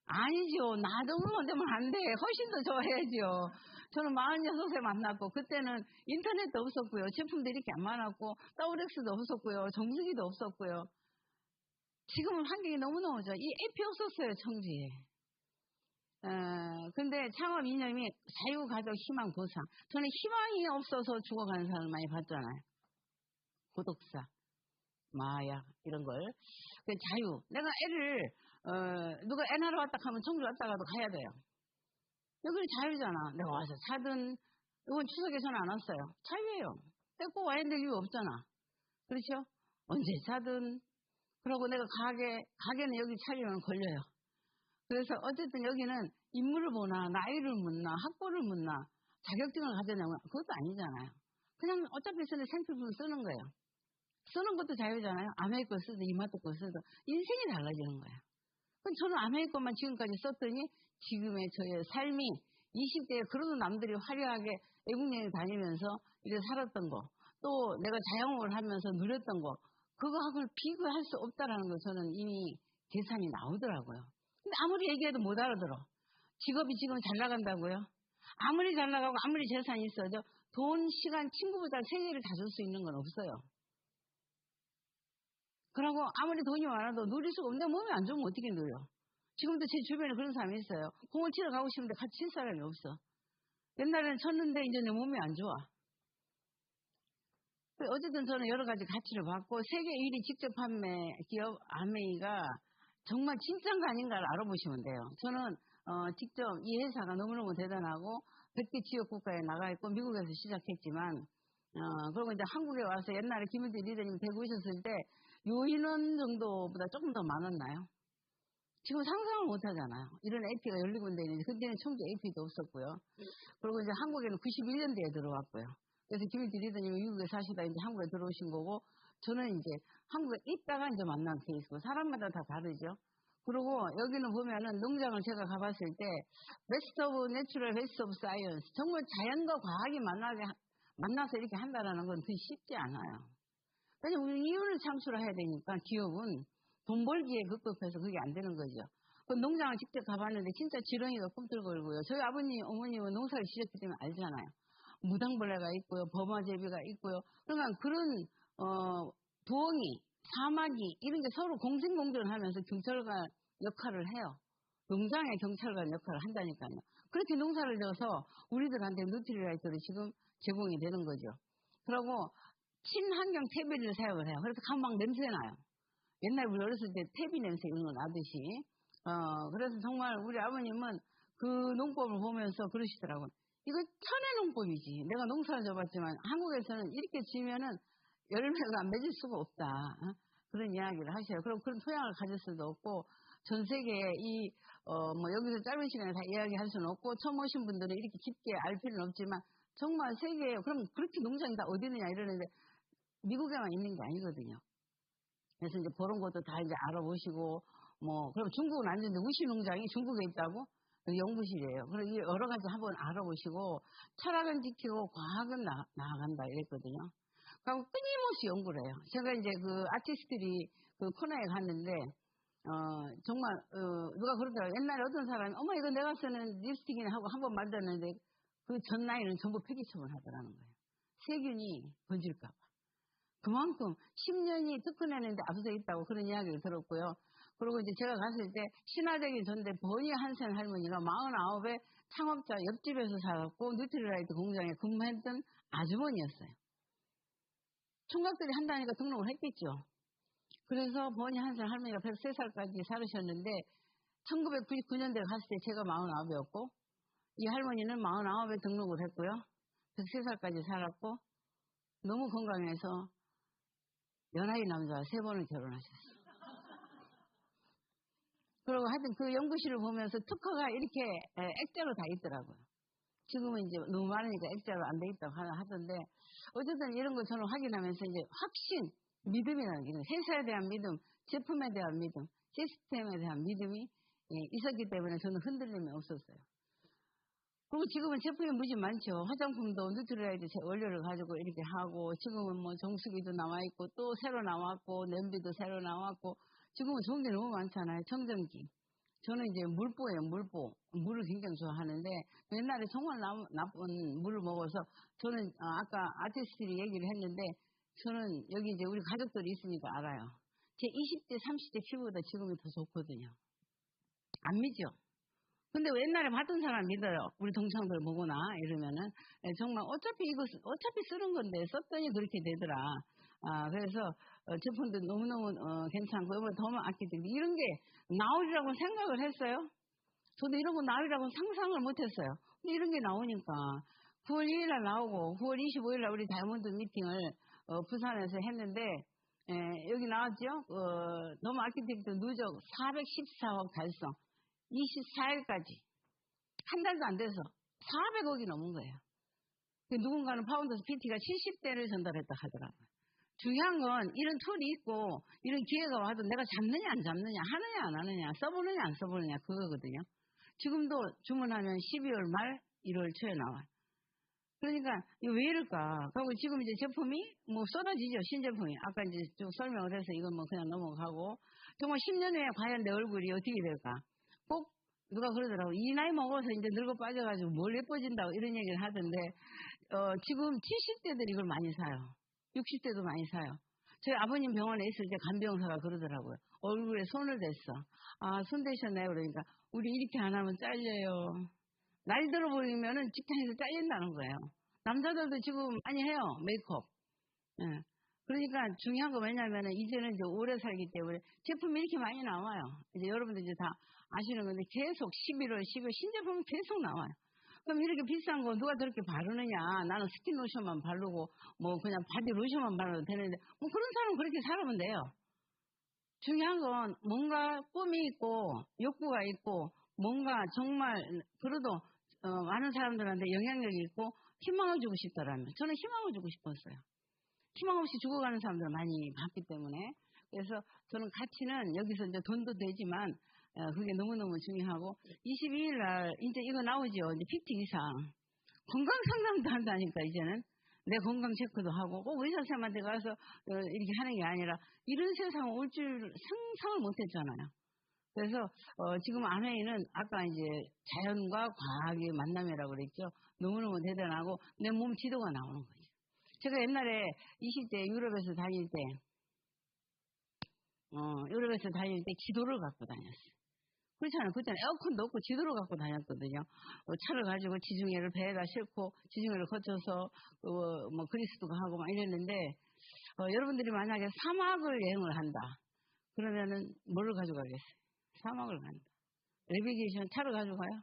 아니죠. 나 정도만 되면 안 돼. 훨씬 더 좋아야죠. 저는 46세 만났고 그때는 인터넷도 없었고요. 제품들이 이렇게 안 많았고 WX도 없었고요. 정수기도 없었고요. 지금은 환경이 너무너무 좋아. 이 앱이 없었어요. 청주에. 근데 창업 이념이 자유, 가족, 희망, 보상. 저는 희망이 없어서 죽어가는 사람을 많이 봤잖아요. 고독사, 마약 이런 걸. 자유. 내가 애를 누가 애 낳으러 왔다 하면 청주 왔다가도 가야 돼요. 여기는 자유잖아. 내가 와서 사든 이건 추석에 전 안 왔어요. 자유예요. 내가 꼭 와야 될 이유 없잖아. 그렇죠? 언제 사든. 그러고 내가 가게는 여기 차리면 걸려요. 그래서 어쨌든 여기는 인물을 보나 나이를 묻나 학벌을 묻나 자격증을 가졌냐면 그것도 아니잖아요. 그냥 어차피 쓰는 생필품 쓰는 거예요. 쓰는 것도 자유잖아요. 아메이 거 쓰든 이마트 거 쓰든 인생이 달라지는 거야. 그럼 저는 아메이 것만 지금까지 썼더니 지금의 저의 삶이 20대에 그래도 남들이 화려하게 외국 여행 다니면서 이렇게 살았던 거 또 내가 자영업을 하면서 누렸던 거 그거하고는 비교할 수 없다라는 거 저는 이미 계산이 나오더라고요. 근데 아무리 얘기해도 못 알아들어. 직업이 지금 잘 나간다고요? 아무리 잘 나가고 아무리 재산이 있어도 돈, 시간, 친구보다 세 개를 다 줄 수 있는 건 없어요. 그러고 아무리 돈이 많아도 누릴 수가 없는데 몸이 안 좋으면 어떻게 누려? 지금도 제 주변에 그런 사람이 있어요. 공을 치러 가고 싶은데 같이 칠 사람이 없어. 옛날에는 쳤는데 이제 내 몸이 안 좋아. 어쨌든 저는 여러 가지 가치를 받고 세계 1위 직접 판매 기업 아메이가 정말 진짜인가 아닌가를 알아보시면 돼요. 저는 직접 이 회사가 너무너무 대단하고 100개 지역 국가에 나가 있고 미국에서 시작했지만 그리고 이제 한국에 와서 옛날에 김은지 리더님 대구 오셨을 때 요 인원 정도보다 조금 더 많았나요? 지금 상상을 못 하잖아요. 이런 AP가 12군데 있는데 그때는 총재 AP도 없었고요. 그리고 이제 한국에는 91년도에 들어왔고요. 그래서 김은지 리더님이 미국에 사시다 이제 한국에 들어오신 거고 저는 이제 한국에 있다가 이제 만난 케이스고 사람마다 다 다르죠. 그리고 여기는 보면은 농장을 제가 가봤을 때 베스트 오브 내추럴 베스트 오브 사이언스 정말 자연과 과학이 만나서 이렇게 한다라는 건 그게 쉽지 않아요. 왜냐면 우리 이윤을 창출해야 되니까 기업은 돈 벌기에 급급해서 그게 안 되는 거죠. 그 농장을 직접 가봤는데 진짜 지렁이가 꿈틀거리고요. 저희 아버님, 어머님은 농사를 지셨기 때문에 알잖아요. 무당벌레가 있고요, 버마제비가 있고요. 그러면 그런 부엉이, 사마귀 이런 게 서로 공생공존하면서 경찰관 역할을 해요. 농장의 경찰관 역할을 한다니까요. 그렇게 농사를 져서 우리들한테 누트리라이트를 지금 제공이 되는 거죠. 그리고 친환경 퇴비를 사용을 해요. 그래서 가면 막 냄새 나요. 옛날 우리 어렸을 때 퇴비 냄새 이런 거 나듯이. 그래서 정말 우리 아버님은 그 농법을 보면서 그러시더라고요. 이거 천의 농법이지. 내가 농사를 져봤지만 한국에서는 이렇게 지면은 열매가 맺을 수가 없다. 그런 이야기를 하셔요. 그럼 그런 토양을 가질 수도 없고 전 세계에 뭐 여기서 짧은 시간에 다 이야기할 수는 없고 처음 오신 분들은 이렇게 깊게 알 필요는 없지만 정말 세계에 그럼 그렇게 농장이 다 어디 있느냐 이러는데 미국에만 있는 게 아니거든요. 그래서 이제 그런 것도 다 이제 알아보시고 그럼 중국은 안 되는데 우시 농장이 중국에 있다고? 연구실이에요. 그래서 여러 가지 한번 알아보시고 철학은 지키고 과학은 나아간다 이랬거든요. 그리고 끊임없이 연구를 해요. 제가 이제 그 아티스트들이 그 코너에 갔는데 정말 누가 그러더라고요. 옛날에 어떤 사람이 어머 이거 내가 쓰는 립스틱이네 하고 한번 만졌는데 그 전 나이는 전부 폐기처분 하더라는 거예요. 세균이 번질까 봐. 그만큼 10년이 특허내는데 앞서 있다고 그런 이야기를 들었고요. 그리고 이제 제가 갔을 때 신화적인 존재 버니 한센 할머니가 49에 창업자 옆집에서 살았고 뉴트리라이트 공장에 근무했던 아주머니였어요. 총각들이 한다니까 등록을 했겠죠. 그래서 버니 한센 할머니가 103살까지 살으셨는데 1999년도에 갔을 때 제가 49이었고 이 할머니는 49에 등록을 했고요. 103살까지 살았고 너무 건강해서 연하의 남자와 3번을 결혼하셨어요. 그리고 하여튼 그 연구실을 보면서 특허가 이렇게 액자로 다 있더라고요. 지금은 이제 너무 많으니까 액자로 안 돼 있다고 하던데 어쨌든 이런 거 저는 확인하면서 이제 확신, 믿음이라는 게 회사에 대한 믿음, 제품에 대한 믿음, 시스템에 대한 믿음이 있었기 때문에 저는 흔들림이 없었어요. 그리고 지금은 제품이 무지 많죠. 화장품도 뉴트리라이트 원료를 가지고 이렇게 하고 지금은 뭐 정수기도 나와있고 또 새로 나왔고 냄비도 새로 나왔고 지금은 좋은 게 너무 많잖아요. 청정기. 저는 이제 물보예요. 물보. 물을 굉장히 좋아하는데 옛날에 정말 나쁜 물을 먹어서 저는 아까 아티스트들이 얘기를 했는데 저는 여기 이제 우리 가족들이 있으니까 알아요. 제 20대 30대 피부보다 지금이 더 좋거든요. 안 믿죠? 근데 옛날에 봤던 사람 믿어요. 우리 동창들 보거나 이러면은 정말 어차피 쓰는 건데 썼더니 그렇게 되더라. 그래서 제품도 너무너무 괜찮고 이번에 더 아끼든지 이런 게 나오리라고 생각을 했어요. 저도 이런 거 나오리라고 상상을 못했어요. 근데 이런 게 나오니까 9월 2일 날 나오고 9월 25일 날 우리 다이아몬드 미팅을 부산에서 했는데 여기 나왔죠. 너무 아키텍트 누적 414억 달성. 24일까지 한 달도 안 돼서 400억이 넘은 거예요. 누군가는 파운더스 PT가 70대를 전달했다 하더라고요. 중요한 건 이런 툴이 있고 이런 기회가 와도 내가 잡느냐 안 잡느냐 하느냐 안 하느냐 써보느냐 안 써보느냐 그거거든요. 지금도 주문하면 12월 말 1월 초에 나와요. 그러니까 이거 왜 이럴까? 그리고 지금 이제 제품이 뭐 쏟아지죠. 신제품이. 아까 이제 좀 설명을 해서 이건 뭐 그냥 넘어가고 정말 10년 후에 과연 내 얼굴이 어떻게 될까? 꼭 누가 그러더라고. 이 나이 먹어서 이제 늙어 빠져가지고 뭘 예뻐진다고 이런 얘기를 하던데 지금 70대들이 이걸 많이 사요. 60대도 많이 사요. 저희 아버님 병원에 있을 때 간병사가 그러더라고요. 얼굴에 손을 댔어. 아, 손 대셨나요? 그러니까 우리 이렇게 안 하면 잘려요. 나이 들어 보이면은 직장에서 잘린다는 거예요. 남자들도 지금 많이 해요. 메이크업. 예. 그러니까 중요한 거 뭐냐면은 이제는 이제 오래 살기 때문에 제품이 이렇게 많이 나와요. 이제 여러분들 이제 다 아시는 건데 계속 11월, 12월 신제품이 계속 나와요. 그럼 이렇게 비싼 거 누가 저렇게 바르느냐. 나는 스킨 로션만 바르고 뭐 그냥 바디 로션만 바르도 되는데 뭐 그런 사람은 그렇게 살아면 돼요. 중요한 건 뭔가 꿈이 있고 욕구가 있고 뭔가 정말 그래도 많은 사람들한테 영향력이 있고 희망을 주고 싶더라면 저는 희망을 주고 싶었어요. 희망 없이 죽어가는 사람들을 많이 봤기 때문에 그래서 저는 가치는 여기서 이제 돈도 되지만 그게 너무너무 중요하고 22일 날 이제 이거 나오죠. 이제 PT 이상 건강 상담도 한다니까 이제는 내 건강 체크도 하고 꼭 의사 선생님한테 가서 이렇게 하는 게 아니라 이런 세상 올 줄 상상을 못했잖아요. 그래서 지금 아메이는 아까 이제 자연과 과학의 만남이라고 그랬죠. 너무너무 대단하고 내 몸 지도가 나오는 거죠. 제가 옛날에 20대 유럽에서 다닐 때 지도를 갖고 다녔어요. 그렇잖아요. 그때는 에어컨도 없고 지도를 갖고 다녔거든요. 차를 가지고 지중해를 배에다 싣고 지중해를 거쳐서 뭐 그리스도 가고 막 이랬는데 여러분들이 만약에 사막을 여행을 한다. 그러면은 뭐를 가져가겠어요? 사막을 간다. 내비게이션 차를 가져가요?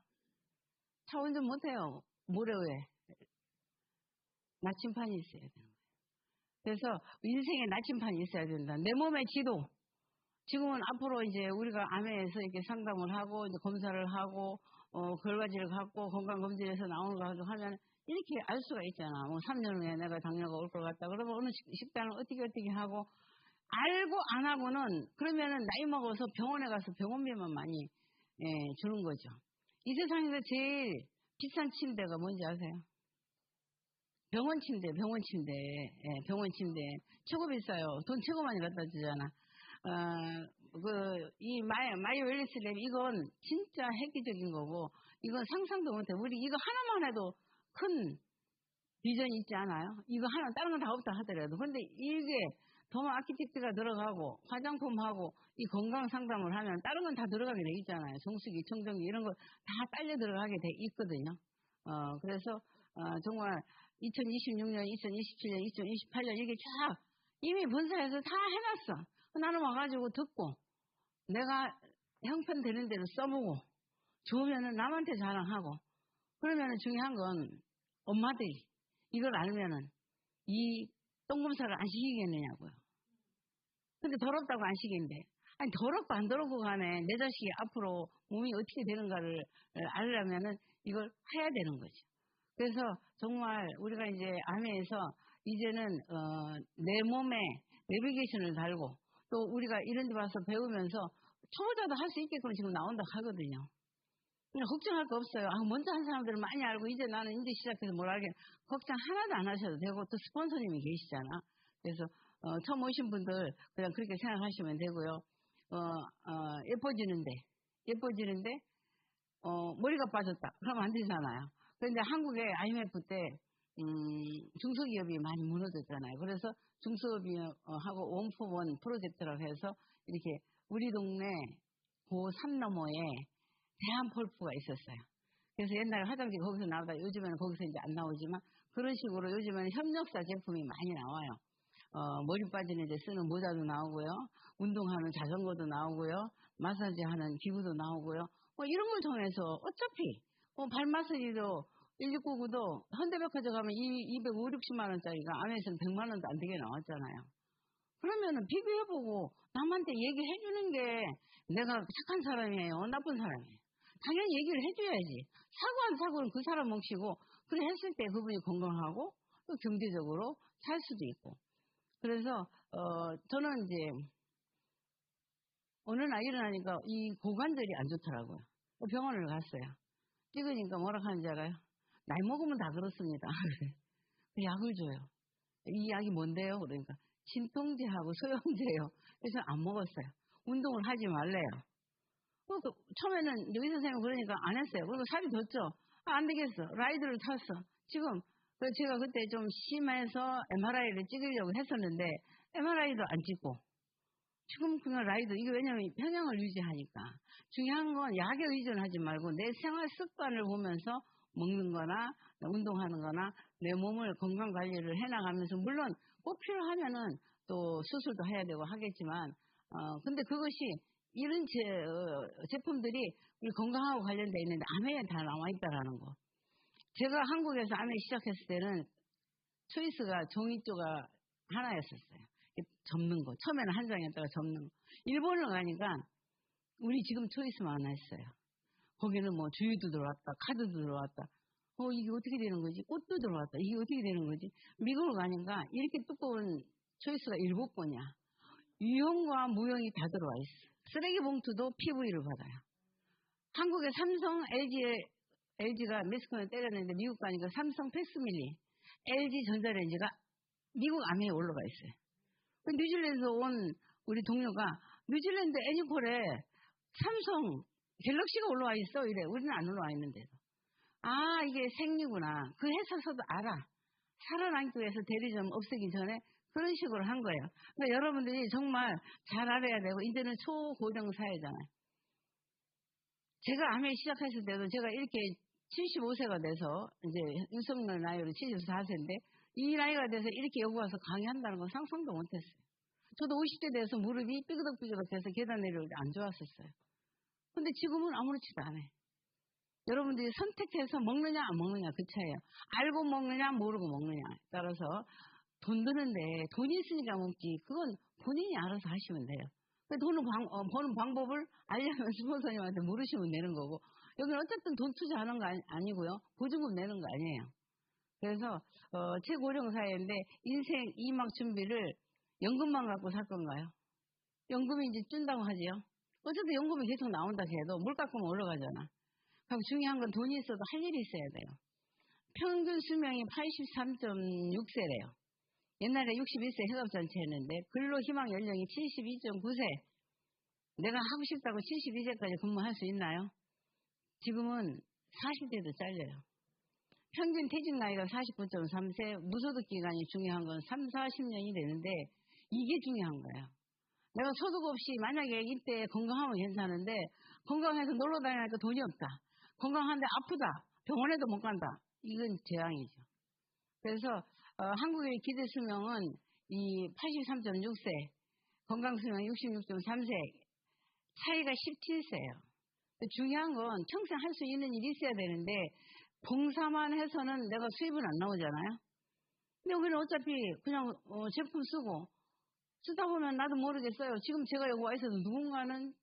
차 운전 못해요. 모래 위에 나침판이 있어야 되는 거예요. 그래서 인생에 나침판이 있어야 된다. 내 몸의 지도. 지금은 앞으로 이제 우리가 암에서 이렇게 상담을 하고 이제 검사를 하고 결과지를 갖고 건강검진에서 나오는 거 가지고 하면 이렇게 알 수가 있잖아. 뭐 3년 후에 내가 당뇨가 올 것 같다. 그러면 어느 식단을 어떻게 하고 알고 안 하고는 그러면은 나이 먹어서 병원에 가서 병원비만 많이 주는 거죠. 이 세상에서 제일 비싼 침대가 뭔지 아세요? 병원 침대. 병원 침대. 최고 비싸요. 돈 최고 많이 갖다 주잖아. 이 마이 웰리스 랩, 이건 진짜 획기적인 거고, 이건 상상도 못해. 우리 이거 하나만 해도 큰 비전이 있지 않아요? 이거 하나, 다른 건 다 없다 하더라도. 근데 이게 도마 아키텍트가 들어가고, 화장품하고, 이 건강 상담을 하면 다른 건 다 들어가게 돼 있잖아요. 정수기, 청정기, 이런 거 다 딸려 들어가게 돼 있거든요. 그래서, 정말 2026년, 2027년, 2028년 이게 쫙 이미 본사에서 다 해놨어. 나는 와가지고 듣고 내가 형편되는 대로 써보고 좋으면은 남한테 자랑하고 그러면은 중요한 건 엄마들이 이걸 알면은 이 똥검사를 안 시키겠느냐고요. 근데 더럽다고 안 시킨대. 아니 더럽고 안 더럽고 간에 내 자식이 앞으로 몸이 어떻게 되는가를 알려면은 이걸 해야 되는 거죠. 그래서 정말 우리가 이제 암에서 이제는 내 몸에 내비게이션을 달고 또 우리가 이런 데 와서 배우면서 초보자도 할 수 있게끔 지금 나온다 하거든요. 그냥 걱정할 거 없어요. 먼저 한 사람들은 많이 알고 이제 나는 이제 시작해서 뭘 알게 걱정 하나도 안 하셔도 되고 또 스폰서님이 계시잖아. 그래서 처음 오신 분들 그냥 그렇게 생각하시면 되고요. 예뻐지는데 머리가 빠졌다. 그러면 안 되잖아요. 그런데 한국의 IMF 때 중소기업이 많이 무너졌잖아요. 그래서 중소기업하고 원포원 프로젝트라고 해서 이렇게 우리 동네 고3 너머에 대한폴프가 있었어요. 그래서 옛날에 화장지 거기서 나오다 요즘에는 거기서 이제 안 나오지만 그런 식으로 요즘에는 협력사 제품이 많이 나와요. 머리 빠지는 데 쓰는 모자도 나오고요. 운동하는 자전거도 나오고요. 마사지 하는 기구도 나오고요. 이런 걸 통해서 어차피 발 마사지도 1699도 현대백화점 가면 250, 60만 원짜리가 안에서는 100만 원도 안 되게 나왔잖아요. 그러면은 비교해보고 남한테 얘기해주는 게 내가 착한 사람이에요, 나쁜 사람이에요. 당연히 얘기를 해줘야지. 사고 안 사고는 그 사람 몫이고 그래 했을 때 그분이 건강하고 또 경제적으로 살 수도 있고. 그래서 저는 이제 어느 날 일어나니까 이 고관절이 안 좋더라고요. 병원을 갔어요. 찍으니까 뭐라 하는지 알아요? 나이 먹으면 다 그렇습니다. 약을 줘요. 이 약이 뭔데요? 그러니까 진통제하고 소염제예요. 그래서 안 먹었어요. 운동을 하지 말래요. 처음에는 의사 선생님 그러니까 안 했어요. 그리고 살이 뒀죠. 안 되겠어. 라이드를 탔어. 지금 제가 그때 좀 심해서 MRI를 찍으려고 했었는데 MRI도 안 찍고 지금 그냥 라이도 이게 왜냐면 평형을 유지하니까 중요한 건 약에 의존하지 말고 내 생활 습관을 보면서 먹는 거나 운동하는 거나 내 몸을 건강 관리를 해나가면서 물론 꼭 필요하면은 또 수술도 해야 되고 하겠지만 근데 그것이 이런 제품들이 우리 건강하고 관련돼 있는데 암에 다 나와 있다라는 거. 제가 한국에서 암에 시작했을 때는 초이스가 종이 쪼가 하나였었어요. 접는 거. 처음에는 한 장이었다가 접는 거. 일본을 가니까 우리 지금 초이스만 하나 했어요. 거기는 뭐 주유도 들어왔다. 카드도 들어왔다. 이게 어떻게 되는 거지? 꽃도 들어왔다. 이게 어떻게 되는 거지? 미국을 가니까 이렇게 두꺼운 초이스가 7번이야. 유형과 무형이 다 들어와 있어. 쓰레기 봉투도 PV를 받아요. 한국에 삼성, LG가 매스컴에 때렸는데 미국 가니까 삼성 패스밀리, LG 전자레인지가 미국 아메에 올라가 있어요. 뉴질랜드에서 온 우리 동료가 뉴질랜드 애니콜에 삼성 갤럭시가 올라와 있어 이래. 우리는 안 올라와 있는데도. 아 이게 생리구나. 그 회사에서도 알아. 살아남기 위해서 대리점 없애기 전에 그런 식으로 한 거예요. 그러니까 여러분들이 정말 잘 알아야 되고 이제는 초고령 사회잖아요. 제가 암에 시작했을 때도 제가 이렇게 75세가 돼서 이제 윤석열 나이로 74세인데 이 나이가 돼서 이렇게 여기 와서 강의한다는 건 상상도 못했어요. 저도 50대 돼서 무릎이 삐그덕삐그덕해서 계단 내려올 때 안 좋았었어요. 근데 지금은 아무렇지도 않아요. 여러분들이 선택해서 먹느냐 안 먹느냐 그 차이에요. 알고 먹느냐 모르고 먹느냐에 따라서 돈 드는데 돈이 있으니까 먹지 그건 본인이 알아서 하시면 돼요. 돈을 버는 방법을 알려면 스폰서님한테 물으시면 되는 거고 여기는 어쨌든 돈 투자하는 거 아니고요. 보증금 내는 거 아니에요. 그래서 최고령 사회인데 인생 이막 준비를 연금만 갖고 살 건가요? 연금이 이제 준다고 하지요. 어쨌든 연금이 계속 나온다 해도 물가만 올라가잖아. 그럼 중요한 건 돈이 있어도 할 일이 있어야 돼요. 평균 수명이 83.6세래요. 옛날에 61세 해갑잔치했는데 근로희망 연령이 72.9세. 내가 하고 싶다고 72세까지 근무할 수 있나요? 지금은 40대도 잘려요. 평균 퇴직 나이가 49.3세, 무소득 기간이 중요한 건 3, 40년이 되는데 이게 중요한 거예요. 내가 소득 없이 만약에 이때 건강하면 괜찮은데 건강해서 놀러 다니니까 돈이 없다. 건강한데 아프다. 병원에도 못 간다. 이건 재앙이죠. 그래서 한국의 기대 수명은 이 83.6세, 건강 수명 66.3세, 차이가 17세예요. 중요한 건 평생 할 수 있는 일이 있어야 되는데 봉사만 해서는 내가 수입은 안 나오잖아요. 근데 여기는 어차피 그냥 제품 쓰다 보면 나도 모르겠어요. 지금 제가 여기 와 있어도 누군가는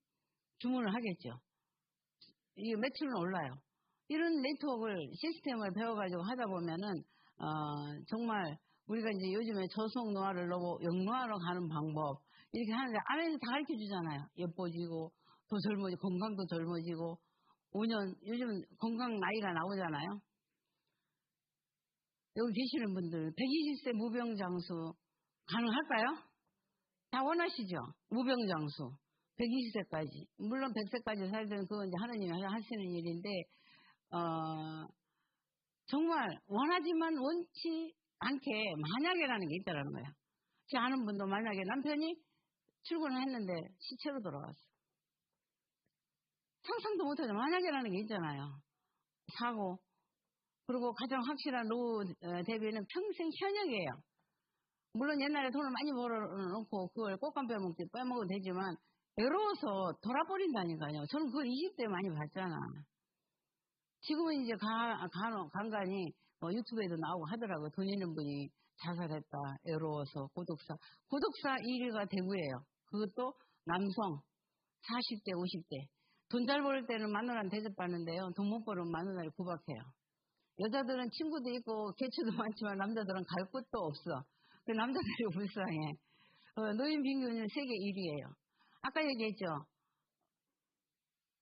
주문을 하겠죠. 이 매출은 올라요. 이런 네트워크를 시스템을 배워가지고 하다 보면은 정말 우리가 이제 요즘에 저속 노화를 넘어 영노화로 가는 방법 이렇게 하는데 안에서 다 가르쳐 주잖아요. 예뻐지고 더 젊어지고 건강도 젊어지고 5년 요즘 건강 나이가 나오잖아요. 여기 계시는 분들 120세 무병장수 가능할까요? 다 원하시죠? 무병장수 120세까지 물론 100세까지 살면 그건 이제 하느님이 하시는 일인데 정말 원하지만 원치 않게 만약에라는 게 있다라는 거예요. 제 아는 분도 만약에 남편이 출근을 했는데 시체로 돌아왔어. 상상도 못하죠. 만약에라는 게 있잖아요. 사고. 그리고 가장 확실한 노후 대비는 평생 현역이에요. 물론 옛날에 돈을 많이 벌어놓고 그걸 꽃감 빼먹어도 되지만 외로워서 돌아버린다니까요. 저는 그걸 20대 많이 봤잖아. 지금은 이제 간간히 유튜브에도 나오고 하더라고요. 돈 있는 분이 자살했다. 외로워서 고독사 1위가 대구예요. 그것도 남성 40대 50대. 돈 잘 벌 때는 마누라는 대접받는데요. 돈 못 벌면 마누라를 구박해요. 여자들은 친구도 있고 개추도 많지만 남자들은 갈 곳도 없어. 그 남자들이 불쌍해. 노인 빈곤율 세계 1위예요. 아까 얘기했죠.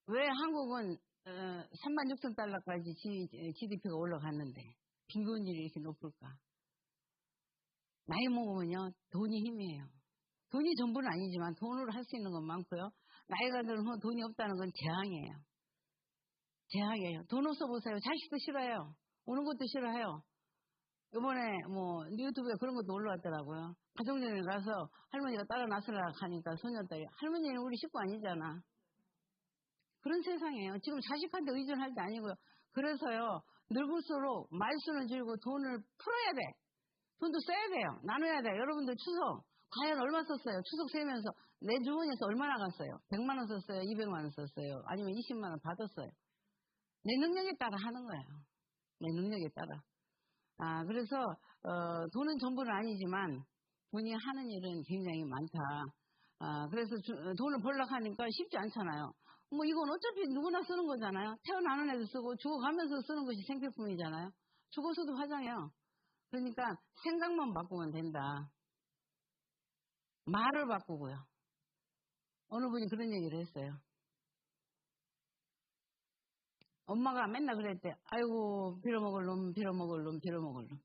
왜 한국은 36,000달러까지 GDP가 올라갔는데 빈곤율이 이렇게 높을까? 나이 먹으면요 돈이 힘이에요. 돈이 전부는 아니지만 돈으로 할 수 있는 건 많고요. 나이가 들면 돈이 없다는 건 재앙이에요. 재앙이에요. 돈 없어 보세요. 자식도 싫어해요. 오는 것도 싫어해요. 이번에 뭐 유튜브에 그런 것도 올라왔더라고요. 가정여행 가서 할머니가 따라 나서라 하니까 소녀딸이 할머니는 우리 식구 아니잖아. 그런 세상이에요. 지금 자식한테 의존할 때 아니고요. 그래서요, 늙을수록 말수는 줄이고 돈을 풀어야 돼. 돈도 써야 돼요. 나눠야 돼요. 여러분들 추석 과연 얼마 썼어요? 추석 세면서 내 주머니에서 얼마나 갔어요? 100만 원 썼어요? 200만 원 썼어요? 아니면 20만 원 받았어요? 내 능력에 따라 하는 거예요. 내 능력에 따라. 그래서 돈은 전부는 아니지만 본인이 하는 일은 굉장히 많다. 그래서 돈을 벌려고 하니까 쉽지 않잖아요. 뭐 이건 어차피 누구나 쓰는 거잖아요. 태어나는 애도 쓰고 죽어가면서 쓰는 것이 생필품이잖아요. 죽어서도 화장해요. 그러니까 생각만 바꾸면 된다. 말을 바꾸고요. 어느 분이 그런 얘기를 했어요. 엄마가 맨날 그랬대. 아이고 빌어먹을 놈 빌어먹을 놈 빌어먹을 놈.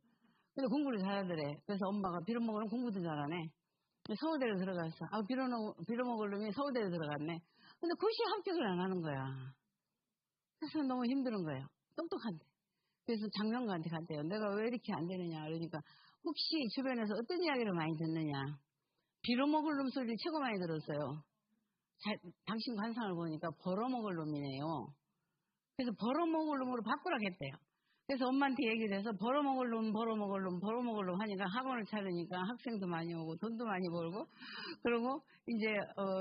근데 공부를 잘하더래. 그래서 엄마가 빌어먹을 놈 공부도 잘하네. 서울대를 들어갔어. 빌어먹을 놈이 서울대에 들어갔네. 근데 그시 합격을 안 하는 거야. 그래서 너무 힘든 거예요. 똑똑한데. 그래서 장명가한테 갔대요. 내가 왜 이렇게 안 되느냐. 그러니까 혹시 주변에서 어떤 이야기를 많이 듣느냐. 빌어먹을 놈 소리를 최고 많이 들었어요. 당신 관상을 보니까 벌어먹을 놈이네요. 그래서 벌어먹을 놈으로 바꾸라고 했대요. 그래서 엄마한테 얘기를 해서 벌어먹을 놈 하니까 학원을 차리니까 학생도 많이 오고 돈도 많이 벌고 그러고 이제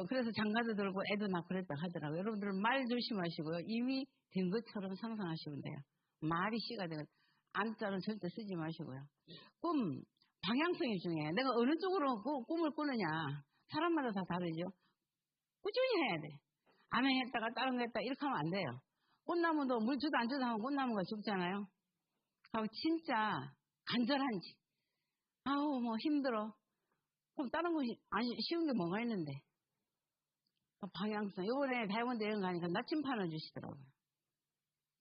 그래서 장가도 들고 애도 낳고 그랬다 하더라고요. 여러분들은 말 조심하시고요. 이미 된 것처럼 상상하시면 돼요. 말이 씨가 되고 안자는 절대 쓰지 마시고요. 꿈 방향성이 중요해요. 내가 어느 쪽으로 꿈을 꾸느냐 사람마다 다 다르죠. 꾸준히 해야 돼. 암행했다가 다른 거 했다 이렇게 하면 안 돼요. 꽃나무도 물 주도 안 주도 하면 꽃나무가 죽잖아요. 하고 진짜 간절한지 아우 뭐 힘들어. 그럼 다른 것이 쉬운 게 뭐가 있는데. 방향성. 요번에 다이아몬드 여행 가니까 나침판을 주시더라고요.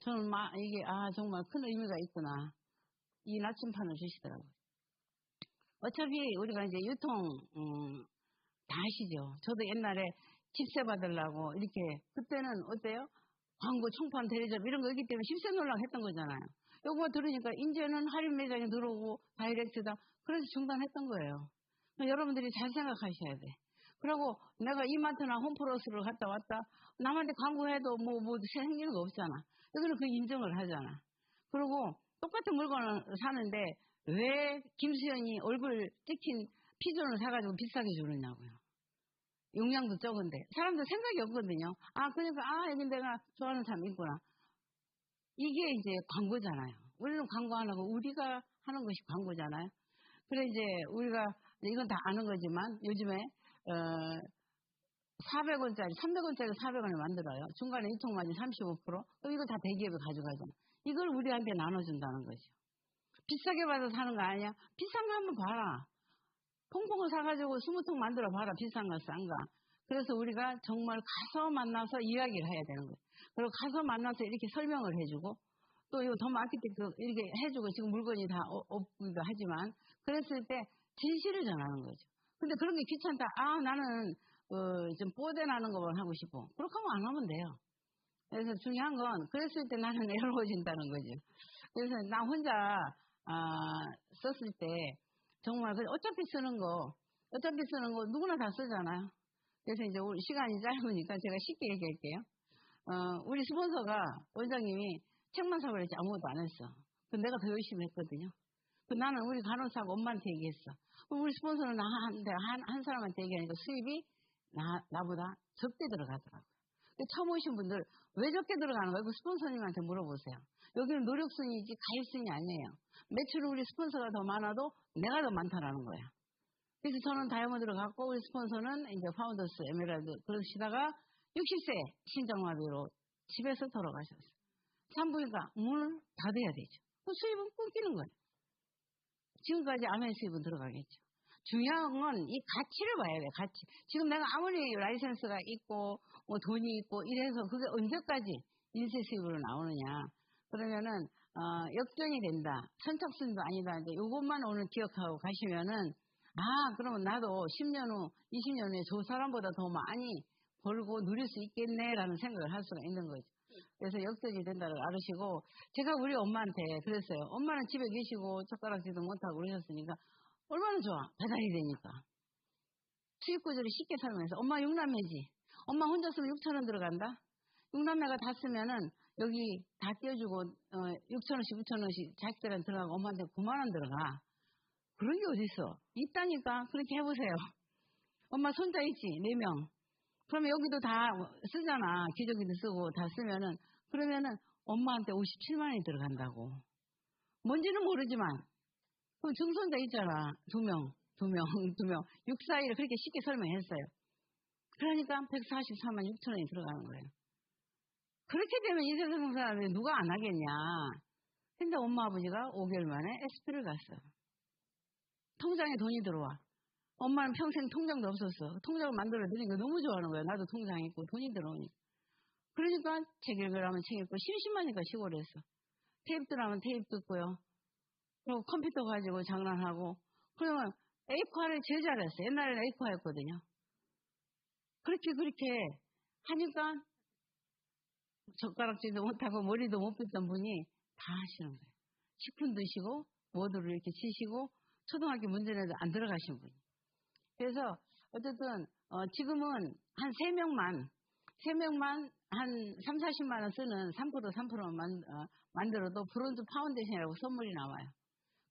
저는 이게 정말 큰 의미가 있구나. 이 나침판을 주시더라고요. 어차피 우리가 이제 유통 다 아시죠. 저도 옛날에 집세 받으려고 이렇게 그때는 어때요? 광고, 총판, 대리점 이런 거 있기 때문에 집세 놀라고 했던 거잖아요. 요거 들으니까 이제는 할인 매장이 들어오고 다이렉트다. 그래서 중단했던 거예요. 여러분들이 잘 생각하셔야 돼. 그리고 내가 이마트나 홈플러스를 갔다 왔다. 남한테 광고해도 뭐 생기는 거 없잖아. 여기는 그 인정을 하잖아. 그리고 똑같은 물건을 사는데 왜 김수현이 얼굴 찍힌 피존을 사가지고 비싸게 주느냐고요. 용량도 적은데 사람들 생각이 없거든요. 그러니까 여기 내가 좋아하는 사람 있구나. 이게 이제 광고잖아요. 우리는 광고 안 하고 우리가 하는 것이 광고잖아요. 그래 이제 우리가 이건 다 아는 거지만 요즘에 400원짜리 300원짜리 400원을 만들어요. 중간에 유통마진 35%. 그럼 이거 다 대기업이 가져가잖아. 이걸 우리한테 나눠준다는 거죠. 비싸게 받아서 사는 거 아니야? 비싼 거 한번 봐라. 퐁퐁을 사가지고 20통 만들어 봐라. 비싼 거, 싼 거. 그래서 우리가 정말 가서 만나서 이야기를 해야 되는 거예요. 그리고 가서 만나서 이렇게 설명을 해주고 또 이거 더 마케팅 이렇게 해주고 지금 물건이 다 없기도 하지만 그랬을 때 진실을 전하는 거죠. 근데 그런 게 귀찮다. 나는 좀 뽀대 나는 것만 하고 싶어. 그렇게 하면 안 하면 돼요. 그래서 중요한 건 그랬을 때 나는 외로워진다는 거죠. 그래서 나 혼자 썼을 때 정말 어차피 쓰는 거 누구나 다 쓰잖아요. 그래서 이제 우리 시간이 짧으니까 제가 쉽게 얘기할게요. 우리 스폰서가 원장님이 책만 사버렸지 아무것도 안 했어. 내가 더 열심히 했거든요. 나는 우리 간호사하고 엄마한테 얘기했어. 우리 스폰서는 한 사람한테 얘기하니까 수입이 나보다 적게 들어가더라고요. 처음 오신 분들 왜 적게 들어가는 거예요? 그 스폰서님한테 물어보세요. 여기는 노력순이지 가입순이 아니에요. 매출은 우리 스폰서가 더 많아도 내가 더 많다라는 거야. 그래서 저는 다이아몬드를 갖고 우리 스폰서는 이제 파운더스, 에메랄드 그러시다가 60세 심장마비로 집에서 돌아가셨어요. 산부인과 문을 닫아야 되죠. 그 수입은 끊기는 거예요. 지금까지 암의 수입은 들어가겠죠. 중요한 건 이 가치를 봐야 돼요. 가치. 지금 내가 아무리 라이센스가 있고 뭐 돈이 있고 이래서 그게 언제까지 인쇄 수입으로 나오느냐. 그러면은 역전이 된다. 선착순도 아니다. 이제 이것만 오늘 기억하고 가시면은 그러면 나도 10년 후, 20년 후에 저 사람보다 더 많이 벌고 누릴 수 있겠네라는 생각을 할 수가 있는 거죠. 그래서 역전이 된다는 걸 알으시고, 제가 우리 엄마한테 그랬어요. 엄마는 집에 계시고 젓가락질도 못하고 그러셨으니까 얼마나 좋아. 배달이 되니까. 수익 구조를 쉽게 설명해서, 엄마 6남매지. 엄마 혼자 쓰면 6,000원 들어간다. 6남매가 다 쓰면은 여기 다 떼어주고 6,000원씩 9,000원씩 자식들한테 들어가고 엄마한테 9만 원 들어가. 그런 게 어딨어. 있다니까. 그렇게 해보세요. 엄마 손자 있지? 4명. 그러면 여기도 다 쓰잖아. 기저귀도 쓰고 다 쓰면은, 그러면은 엄마한테 57만 원이 들어간다고. 뭔지는 모르지만, 그럼 증손자 있잖아. 2명. 641을 그렇게 쉽게 설명했어요. 그러니까 144만 6천 원이 들어가는 거예요. 그렇게 되면 이 세상 사람이 누가 안 하겠냐. 근데 엄마 아버지가 5개월 만에 SP를 갔어요. 통장에 돈이 들어와. 엄마는 평생 통장도 없었어. 통장을 만들어 드리는 거 너무 좋아하는 거야. 나도 통장 있고 돈이 들어오니. 그러니까 책 읽으라면 책 읽고, 심심하니까 시골에서 테이프 들으면 테이프 듣고요. 그리고 컴퓨터 가지고 장난하고. 그러면 에이코아를 제일 잘했어요. 옛날에는 에이코아였거든요. 그렇게 하니까 젓가락질도 못하고 머리도 못 빗던 분이 다 하시는 거예요. 식품 드시고 모두를 이렇게 치시고 초등학교 문제에도 안 들어가신 분이. 그래서 어쨌든 지금은 한 3명만 한 3, 40만 원 쓰는 3%만 만들어도 브론즈 파운데이션이라고 선물이 나와요.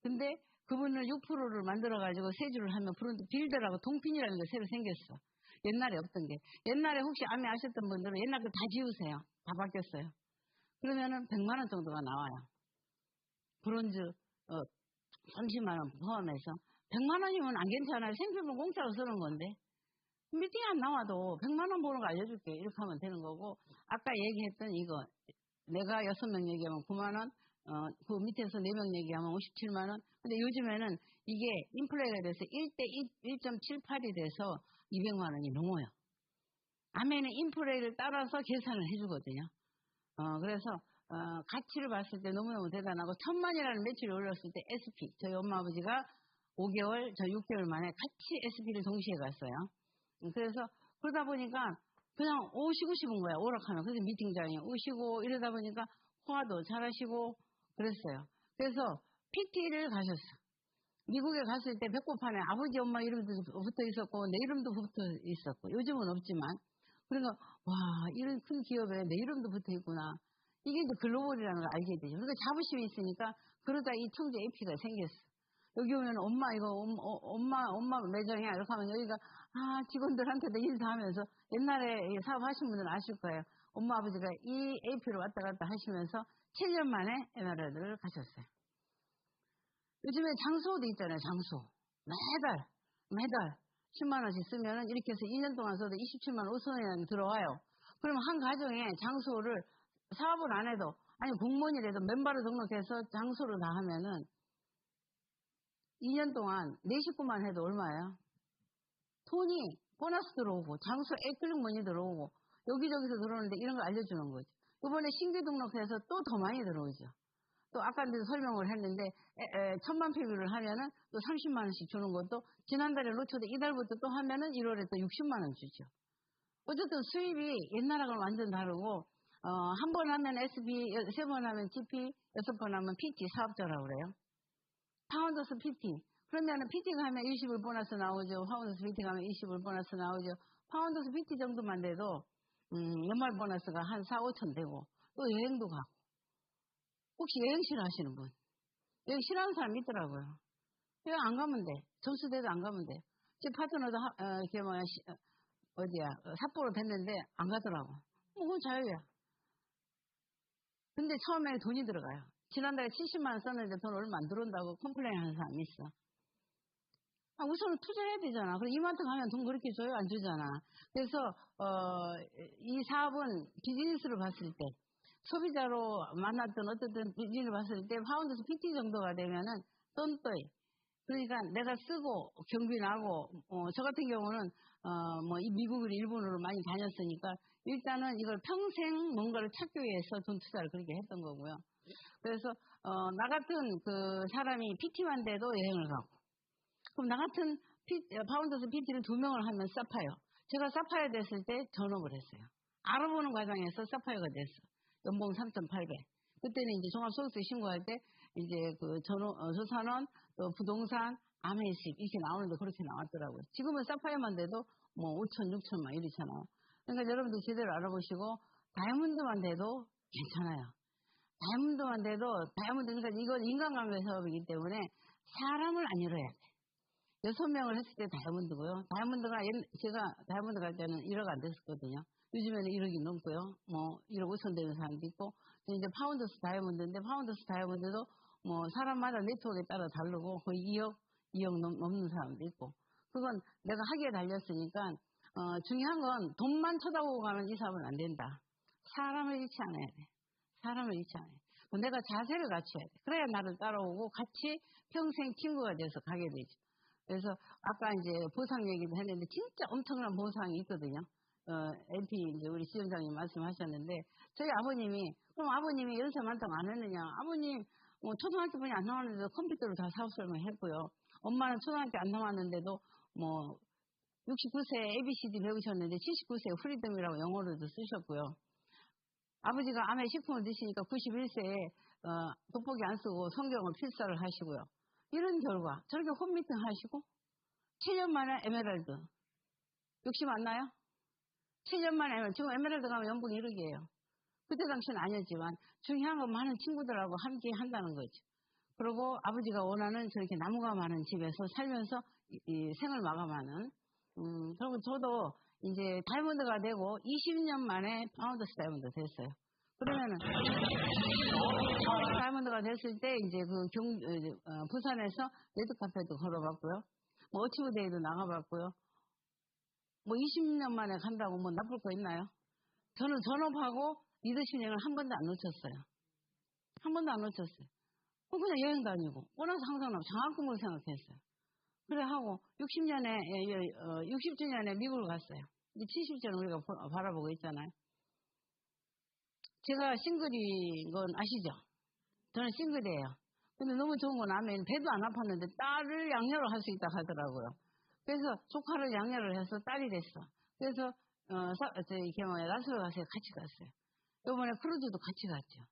근데 그분을 6%를 만들어가지고 세주를 하면 브론즈 빌더라고 동핀이라는 게 새로 생겼어. 옛날에 없던 게. 옛날에 혹시 암에 아셨던 분들은 옛날 거 다 지우세요. 다 바뀌었어요. 그러면은 100만 원 정도가 나와요. 브론즈 30만 원 포함해서. 100만 원이면 안 괜찮아요. 생필품 공짜로 쓰는 건데. 미팅 안 나와도 100만 원 버는 거 알려줄게. 이렇게 하면 되는 거고, 아까 얘기했던 이거, 내가 6명 얘기하면 9만 원, 그 밑에서 4명 얘기하면 57만 원. 근데 요즘에는 이게 인플레이가 돼서 1대 1.78이 돼서 200만 원이 넘어요. 아메는 인플레이를 따라서 계산을 해주거든요. 그래서 가치를 봤을 때 너무너무 대단하고, 1,000만이라는 매출을 올렸을 때 SP, 저희 엄마 아버지가 5개월, 저 6개월 만에 같이 SP를 동시에 갔어요. 그래서 그러다 보니까 그냥 오시고 싶은 거야. 오락하면. 그래서 미팅장에 오시고 이러다 보니까 화도 잘하시고 그랬어요. 그래서 PT를 가셨어. 미국에 갔을 때 배꼽판에 아버지 엄마 이름도 붙어 있었고 내 이름도 붙어 있었고, 요즘은 없지만. 그러니까 와, 이런 큰 기업에 내 이름도 붙어 있구나. 이게 이제 글로벌이라는 걸 알게 되죠. 그러니까 자부심이 있으니까 그러다 이 청주 AP가 생겼어. 여기 오면 엄마 이거 엄마 매장이야 이렇게 하면 여기가 직원들한테도 인사하면서, 옛날에 사업하신 분들은 아실 거예요. 엄마 아버지가 이 AP로 왔다 갔다 하시면서 7년 만에 에메랄드를 가셨어요. 요즘에 장소도 있잖아요. 장소 매달 10만 원씩 쓰면은 이렇게 해서 2년 동안 써도 27만 5천 원이 들어와요. 그러면 한 가정에 장소를 사업을 안 해도, 아니 공무원이라도 멤버로 등록해서 장소를 다 하면은 2년 동안 내 식구만 해도 얼마예요? 돈이 보너스 들어오고 장소 액클릭 머니 들어오고 여기저기서 들어오는데, 이런 걸 알려주는 거죠. 이번에 신규 등록해서 또 더 많이 들어오죠. 또 아까도 설명을 했는데 1,000만 PB를 하면은 또 30만 원씩 주는 것도, 지난달에 놓쳐도 이달부터 또 하면은 1월에 또 60만 원 주죠. 어쨌든 수입이 옛날하고는 완전 다르고, 한 번 하면 SB, 3번 하면 GP, 6번 하면 PT 사업자라고 그래요. 파운더스 PT. 그러면은 PT가 하면 20을 보너스 나오죠. 파운더스 PT가 하면 20을 보너스 나오죠. 파운더스 PT 정도만 돼도 연말 보너스가 한 4, 5천 되고, 또 여행도 가고. 혹시 여행 싫어하시는 분? 여행 싫어하는 사람 있더라고요. 여행 안 가면 돼. 점수대도 안 가면 돼. 제 파트너도 어디야, 삿포로 됐는데 안 가더라고. 그건 자유야. 근데 처음에 돈이 들어가요. 지난달에 70만 원 썼는데 돈 얼마 안 들어온다고 컴플레인 하는 사람이 있어. 우선은 투자해야 되잖아. 그럼 이마트 가면 돈 그렇게 줘요? 안 주잖아. 그래서 이 사업은 비즈니스로 봤을 때, 소비자로 만났던 어쨌든 비즈니스로 봤을 때 파운드스 PT 정도가 되면은 똔또이. 그러니까 내가 쓰고 경비 나고, 저 같은 경우는 이 미국을 일본으로 많이 다녔으니까 일단은 이걸 평생 뭔가를 찾기 위해서 돈 투자를 그렇게 했던 거고요. 그래서 나 같은 그 사람이 PT만 돼도 여행을 가고, 그럼 나 같은 파운더스 PT를 2명을 하면 사파이어. 제가 사파이어 됐을 때 전업을 했어요. 알아보는 과정에서 사파이어가 됐어. 연봉 3,800. 그때는 이제 종합소득세 신고할 때 이제 그 조산원, 또 부동산, 암회식 이렇게 나오는데 그렇게 나왔더라고요. 지금은 사파이어만 돼도 뭐 5천, 6천만 이렇잖아요. 그러니까 여러분들 제대로 알아보시고 다이아몬드만 돼도 괜찮아요. 다이아몬드만 돼도 그러니까 이건 인간관계 사업이기 때문에 사람을 안 잃어야 돼. 6명을 했을 때 다이아몬드고요. 제가 다이아몬드 갈 때는 1억 안 됐었거든요. 요즘에는 1억이 넘고요. 뭐 1억 5천 되는 사람도 있고 이제 파운더스 다이아몬드인데 파운더스 다이아몬드도 뭐 사람마다 네트워크에 따라 다르고 거의 2억 넘는 사람도 있고 그건 내가 하기에 달렸으니까 중요한 건 돈만 쳐다보고 가면 이 사업은 안 된다. 사람을 잃지 않아야 돼. 사람을 잃지 않아야 돼. 내가 자세를 갖춰야 돼. 그래야 나를 따라오고 같이 평생 친구가 돼서 가게 되죠. 그래서 아까 이제 보상 얘기도 했는데 진짜 엄청난 보상이 있거든요. MP 이제 우리 시청장님 말씀하셨는데 저희 아버님이 그럼 아버님이 연세 많다고 안 했느냐? 아버님 뭐 초등학교뿐이 안 나왔는데도 컴퓨터로 다 사업설명 했고요. 엄마는 초등학교 안 나왔는데도 뭐 69세 ABCD 배우셨는데 79세에 프리덤이라고 영어로도 쓰셨고요. 아버지가 암에 식품을 드시니까 91세에 돋보기 안 쓰고 성경을 필사를 하시고요. 이런 결과 저렇게 홈미팅 하시고 7년 만에 에메랄드 욕심 안 나요? 7년 만에 지금 에메랄드 가면 연봉 1억이에요. 그때 당시는 아니었지만 중요한 건 많은 친구들하고 함께 한다는 거죠. 그리고 아버지가 원하는 저렇게 나무가 많은 집에서 살면서 이 생을 마감하는 그리고 저도 이제 다이아몬드가 되고 20년 만에 파운더스 다이아몬드 됐어요. 그러면은 다이아몬드가 됐을 때 이제 부산에서 레드카펫도 걸어봤고요. 뭐 어치브데이도 나가봤고요. 뭐 20년 만에 간다고 뭐 나쁠 거 있나요? 저는 전업하고 리더십 여행을 한 번도 안 놓쳤어요. 한 번도 안 놓쳤어요. 그냥 여행 다니고 원해서 항상 장학금으로 생각했어요. 그래 하고 60주년에 미국을 갔어요. 이제 70주년 우리가 바라보고 있잖아요. 제가 싱글인 건 아시죠? 저는 싱글이에요. 근데 너무 좋은 건 아멘 배도 안 아팠는데 딸을 양녀를 할 수 있다 하더라고요. 그래서 조카를 양녀를 해서 딸이 됐어. 그래서 라스베가스에 같이 갔어요. 이번에 크루즈도 같이 갔죠.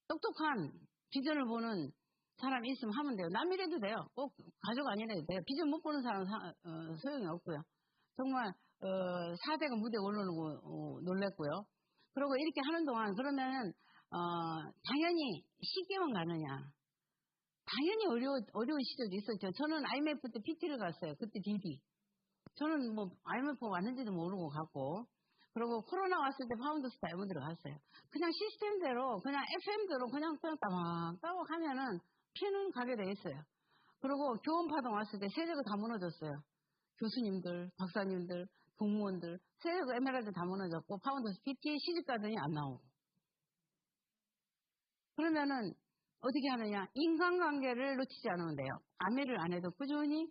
똑똑한 비전을 보는 사람이 있으면 하면 돼요. 남이라도 돼요. 꼭 가족 아니라도 돼요. 비전 못 보는 사람은 소용이 없고요. 정말 4대가 무대에 올라오고 놀랬고요. 그리고 이렇게 하는 동안 그러면은 당연히 시기만 가느냐. 당연히 어려운 시절도 있었죠. 저는 IMF 때 PT를 갔어요. 그때 DD. 저는 뭐 IMF 왔는지도 모르고 갔고 그리고 코로나 왔을 때 파운더스 다이아몬드로 갔어요. 그냥 시스템대로 그냥 FM대로 그냥 따박 하면은 피는 가게 돼 있어요. 그리고 교원파동 왔을 때 세력이 다 무너졌어요. 교수님들, 박사님들, 공무원들 세력 에메랄드 다 무너졌고 파운더스 PT 시집가더니 안 나오고 그러면은 어떻게 하느냐 인간관계를 놓치지 않으면 돼요. 아메를 안 해도 꾸준히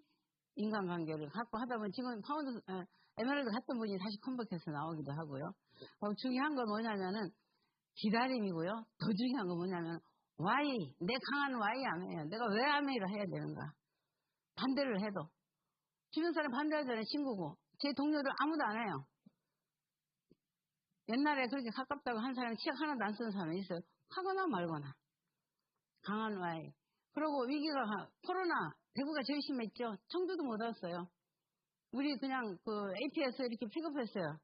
인간관계를 갖고 하다 보면 지금 에메랄드 갔던 분이 다시 컴백해서 나오기도 하고요. 중요한 건 뭐냐면은 기다림이고요. 더 중요한 건 뭐냐면 why 내 강한 why 아메예요. 내가 왜 아메를 해야 되는가. 반대를 해도 주변 사람 반대하잖아요. 친구고 제 동료들 아무도 안 해요. 옛날에 그렇게 가깝다고 한 사람이 책 하나도 안 쓰는 사람이 있어요. 하거나 말거나 강한 why. 그리고 위기가 코로나 대구가 제일 심했죠. 청주도 못 왔어요. 우리 그냥 AP에서 이렇게 픽업했어요.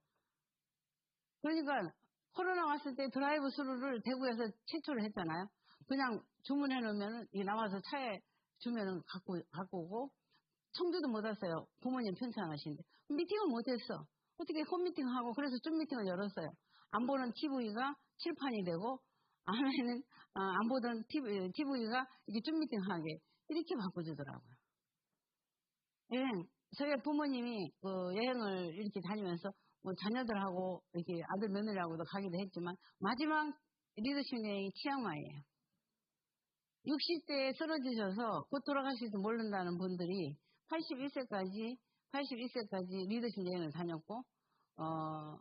그러니까 코로나 왔을 때 드라이브 스루를 대구에서 최초로 했잖아요. 그냥 주문해 놓으면 나와서 차에 주면은 갖고 오고 청주도 못 왔어요. 부모님 편찮으신데 미팅을 못 했어. 어떻게 홈미팅하고 그래서 줌 미팅을 열었어요. 안 보는 TV가 칠판이 되고 안에는 안 보던 TV가 이렇게 줌 미팅하게 이렇게 바꿔주더라고요. 여행 저희 부모님이 여행을 이렇게 다니면서 뭐 자녀들하고 이렇게 아들 며느리하고도 가기도 했지만 마지막 리더십 여행이 치앙마이예요. 60대에 쓰러지셔서 곧 돌아가실지 모른다는 분들이 81세까지 리더십 여행을 다녔고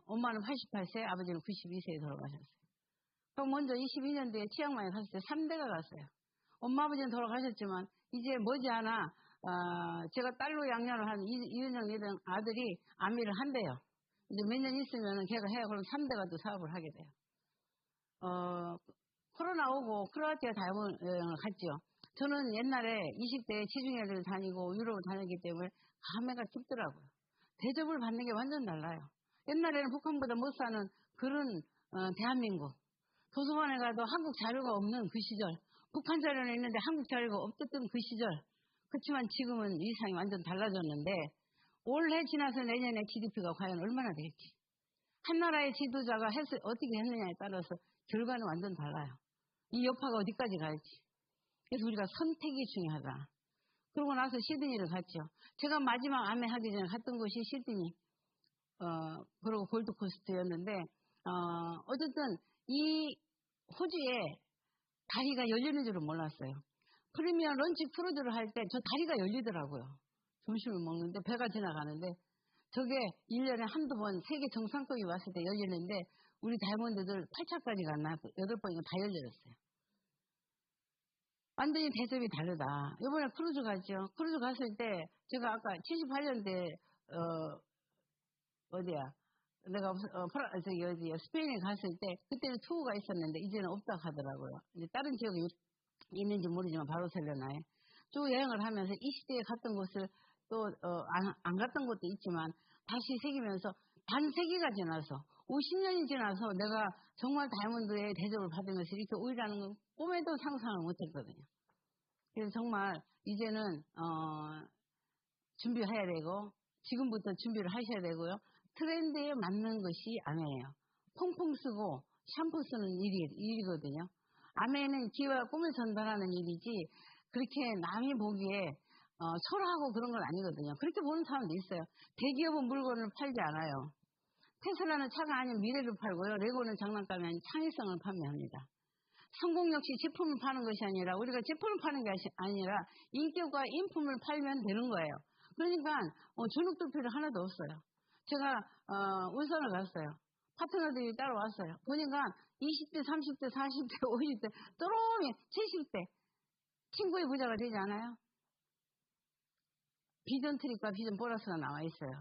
엄마는 88세, 아버지는 92세에 돌아가셨어요. 그럼 먼저 22년도에 치앙마이 갔을 때 3대가 갔어요. 엄마 아버지는 돌아가셨지만 이제 머지않아 제가 딸로 양녀를 한 이은영 리더 아들이 아미를 한대요. 이제 몇 년 있으면 걔가 해요. 그럼 3대가 또 사업을 하게 돼요. 코로나 오고 크로아티아 다이아몬드 여행을 갔죠. 저는 옛날에 20대에 지중해를 다니고 유럽을 다녔기 때문에 감회가 깊더라고요. 대접을 받는 게 완전 달라요. 옛날에는 북한보다 못 사는 그런 대한민국. 도서관에 가도 한국 자료가 없는 그 시절, 북한 자료는 있는데 한국 자료가 없었던 그 시절. 그렇지만 지금은 위상이 완전 달라졌는데 올해 지나서 내년에 GDP가 과연 얼마나 될지. 한 나라의 지도자가 어떻게 했느냐에 따라서 결과는 완전 달라요. 이 여파가 어디까지 갈지. 그래서 우리가 선택이 중요하다. 그러고 나서 시드니를 갔죠. 제가 마지막 암에 하기 전에 갔던 곳이 시드니, 그리고 골드코스트였는데, 어쨌든 이 호주에 다리가 열리는 줄은 몰랐어요. 프리미엄 런치 크루즈를 할 때 저 다리가 열리더라고요. 점심을 먹는데 배가 지나가는데 저게 1년에 한두 번 세계 정상급이 왔을 때 열리는데 우리 다이아몬드들 8차까지 갔나 8번이가 다 열렸어요. 완전히 대접이 다르다. 이번에 크루즈 갔죠. 크루즈 갔을 때 제가 아까 78년대 어디야 내가 어디야 스페인에 갔을 때 그때는 투어가 있었는데 이제는 없다고 하더라고요. 이제 다른 지역에 있는지 모르지만 바르셀로나에 쭉 여행을 하면서 이 시대에 갔던 곳을 또 안 갔던 곳도 있지만 다시 새기면서 반세기가 지나서 50년이 지나서 내가 정말 다이아몬드의 대접을 받으면서 이렇게 오이라는 건 꿈에도 상상을 못했거든요. 그래서 정말 이제는 준비해야 되고 지금부터 준비를 하셔야 되고요. 트렌드에 맞는 것이 아메예요. 퐁퐁 쓰고 샴푸 쓰는 일이거든요. 아메는 기와 꿈을 전달하는 일이지 그렇게 남이 보기에 설하고 그런 건 아니거든요. 그렇게 보는 사람도 있어요. 대기업은 물건을 팔지 않아요. 테슬라는 차가 아닌 미래를 팔고요. 레고는 장난감이 아닌 창의성을 판매합니다. 성공 역시 제품을 파는 것이 아니라 우리가 제품을 파는 게 아니라 인격과 인품을 팔면 되는 거예요. 그러니까 주눅들 필요 하나도 없어요. 제가 울산을 갔어요. 파트너들이 따라왔어요. 보니까 20대, 30대, 40대, 50대, 또롱이 70대 친구의 부자가 되지 않아요? 비전 트립과 비전 보너스가 나와 있어요.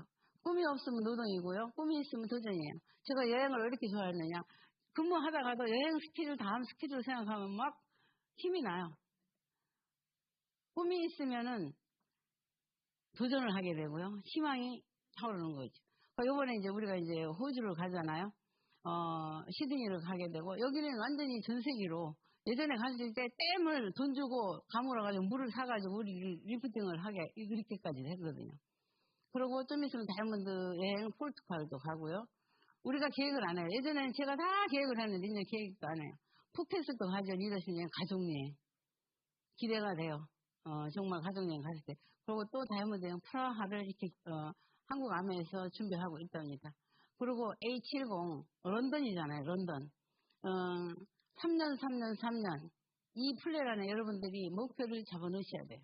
꿈이 없으면 노동이고요. 꿈이 있으면 도전이에요. 제가 여행을 왜 이렇게 좋아했느냐. 근무하다가도 여행 스케줄 다음 스케줄 생각하면 막 힘이 나요. 꿈이 있으면은 도전을 하게 되고요. 희망이 차오르는 거죠. 요번에 이제 우리가 이제 호주를 가잖아요. 시드니를 가게 되고 여기는 완전히 전세기로 예전에 갔을 때 댐을 돈 주고 가물어가지고 물을 사가지고 우리 리프팅을 하게 이렇게까지 했거든요. 그리고 좀 있으면 다이아몬드 여행 포르투갈도 가고요. 우리가 계획을 안 해요. 예전에는 제가 다 계획을 했는데 이제 계획도 안 해요. 푸켓도 가죠. 리더십 여행 가족여행 기대가 돼요. 정말 가족여행 갔을 때. 그리고 또 다이아몬드 여행 프라하를 이렇게 한국 아메에서 준비하고 있답니다. 그리고 A70 런던이잖아요. 런던 3년 3년 3년 이 플랜 안에 여러분들이 목표를 잡아놓으셔야 돼요.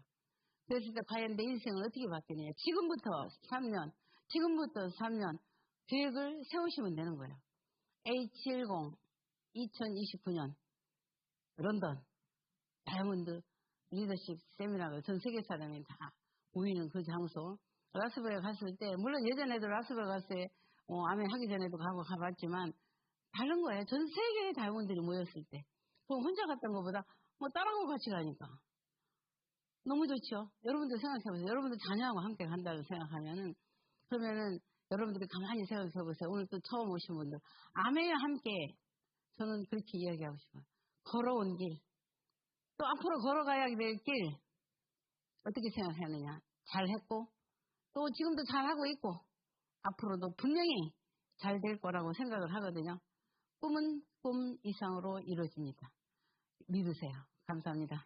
그랬을 때 과연 내 인생을 어떻게 바뀌느냐. 지금부터 3년 계획을 세우시면 되는 거예요. A70 2029년 런던 다이아몬드 리더십 세미나가 전 세계 사람이 다 모이는 그 장소. 라스베가스 갔을 때 물론 예전에도 라스베가스에 아메 하기 전에도 가봤지만 다른 거예요. 전 세계의 다이아몬드들이 모였을 때. 그럼 혼자 갔던 것보다 딸하고 같이 가니까 너무 좋죠. 여러분들 생각해보세요. 여러분들 자녀하고 함께 간다고 생각하면은 그러면은 여러분들이 가만히 생각해보세요. 오늘 또 처음 오신 분들 아메와 함께 저는 그렇게 이야기하고 싶어요. 걸어온 길 또 앞으로 걸어가야 될 길 어떻게 생각하느냐. 잘했고 또 지금도 잘하고 있고 앞으로도 분명히 잘 될 거라고 생각을 하거든요. 꿈은 꿈 이상으로 이루어집니다. 믿으세요. 감사합니다.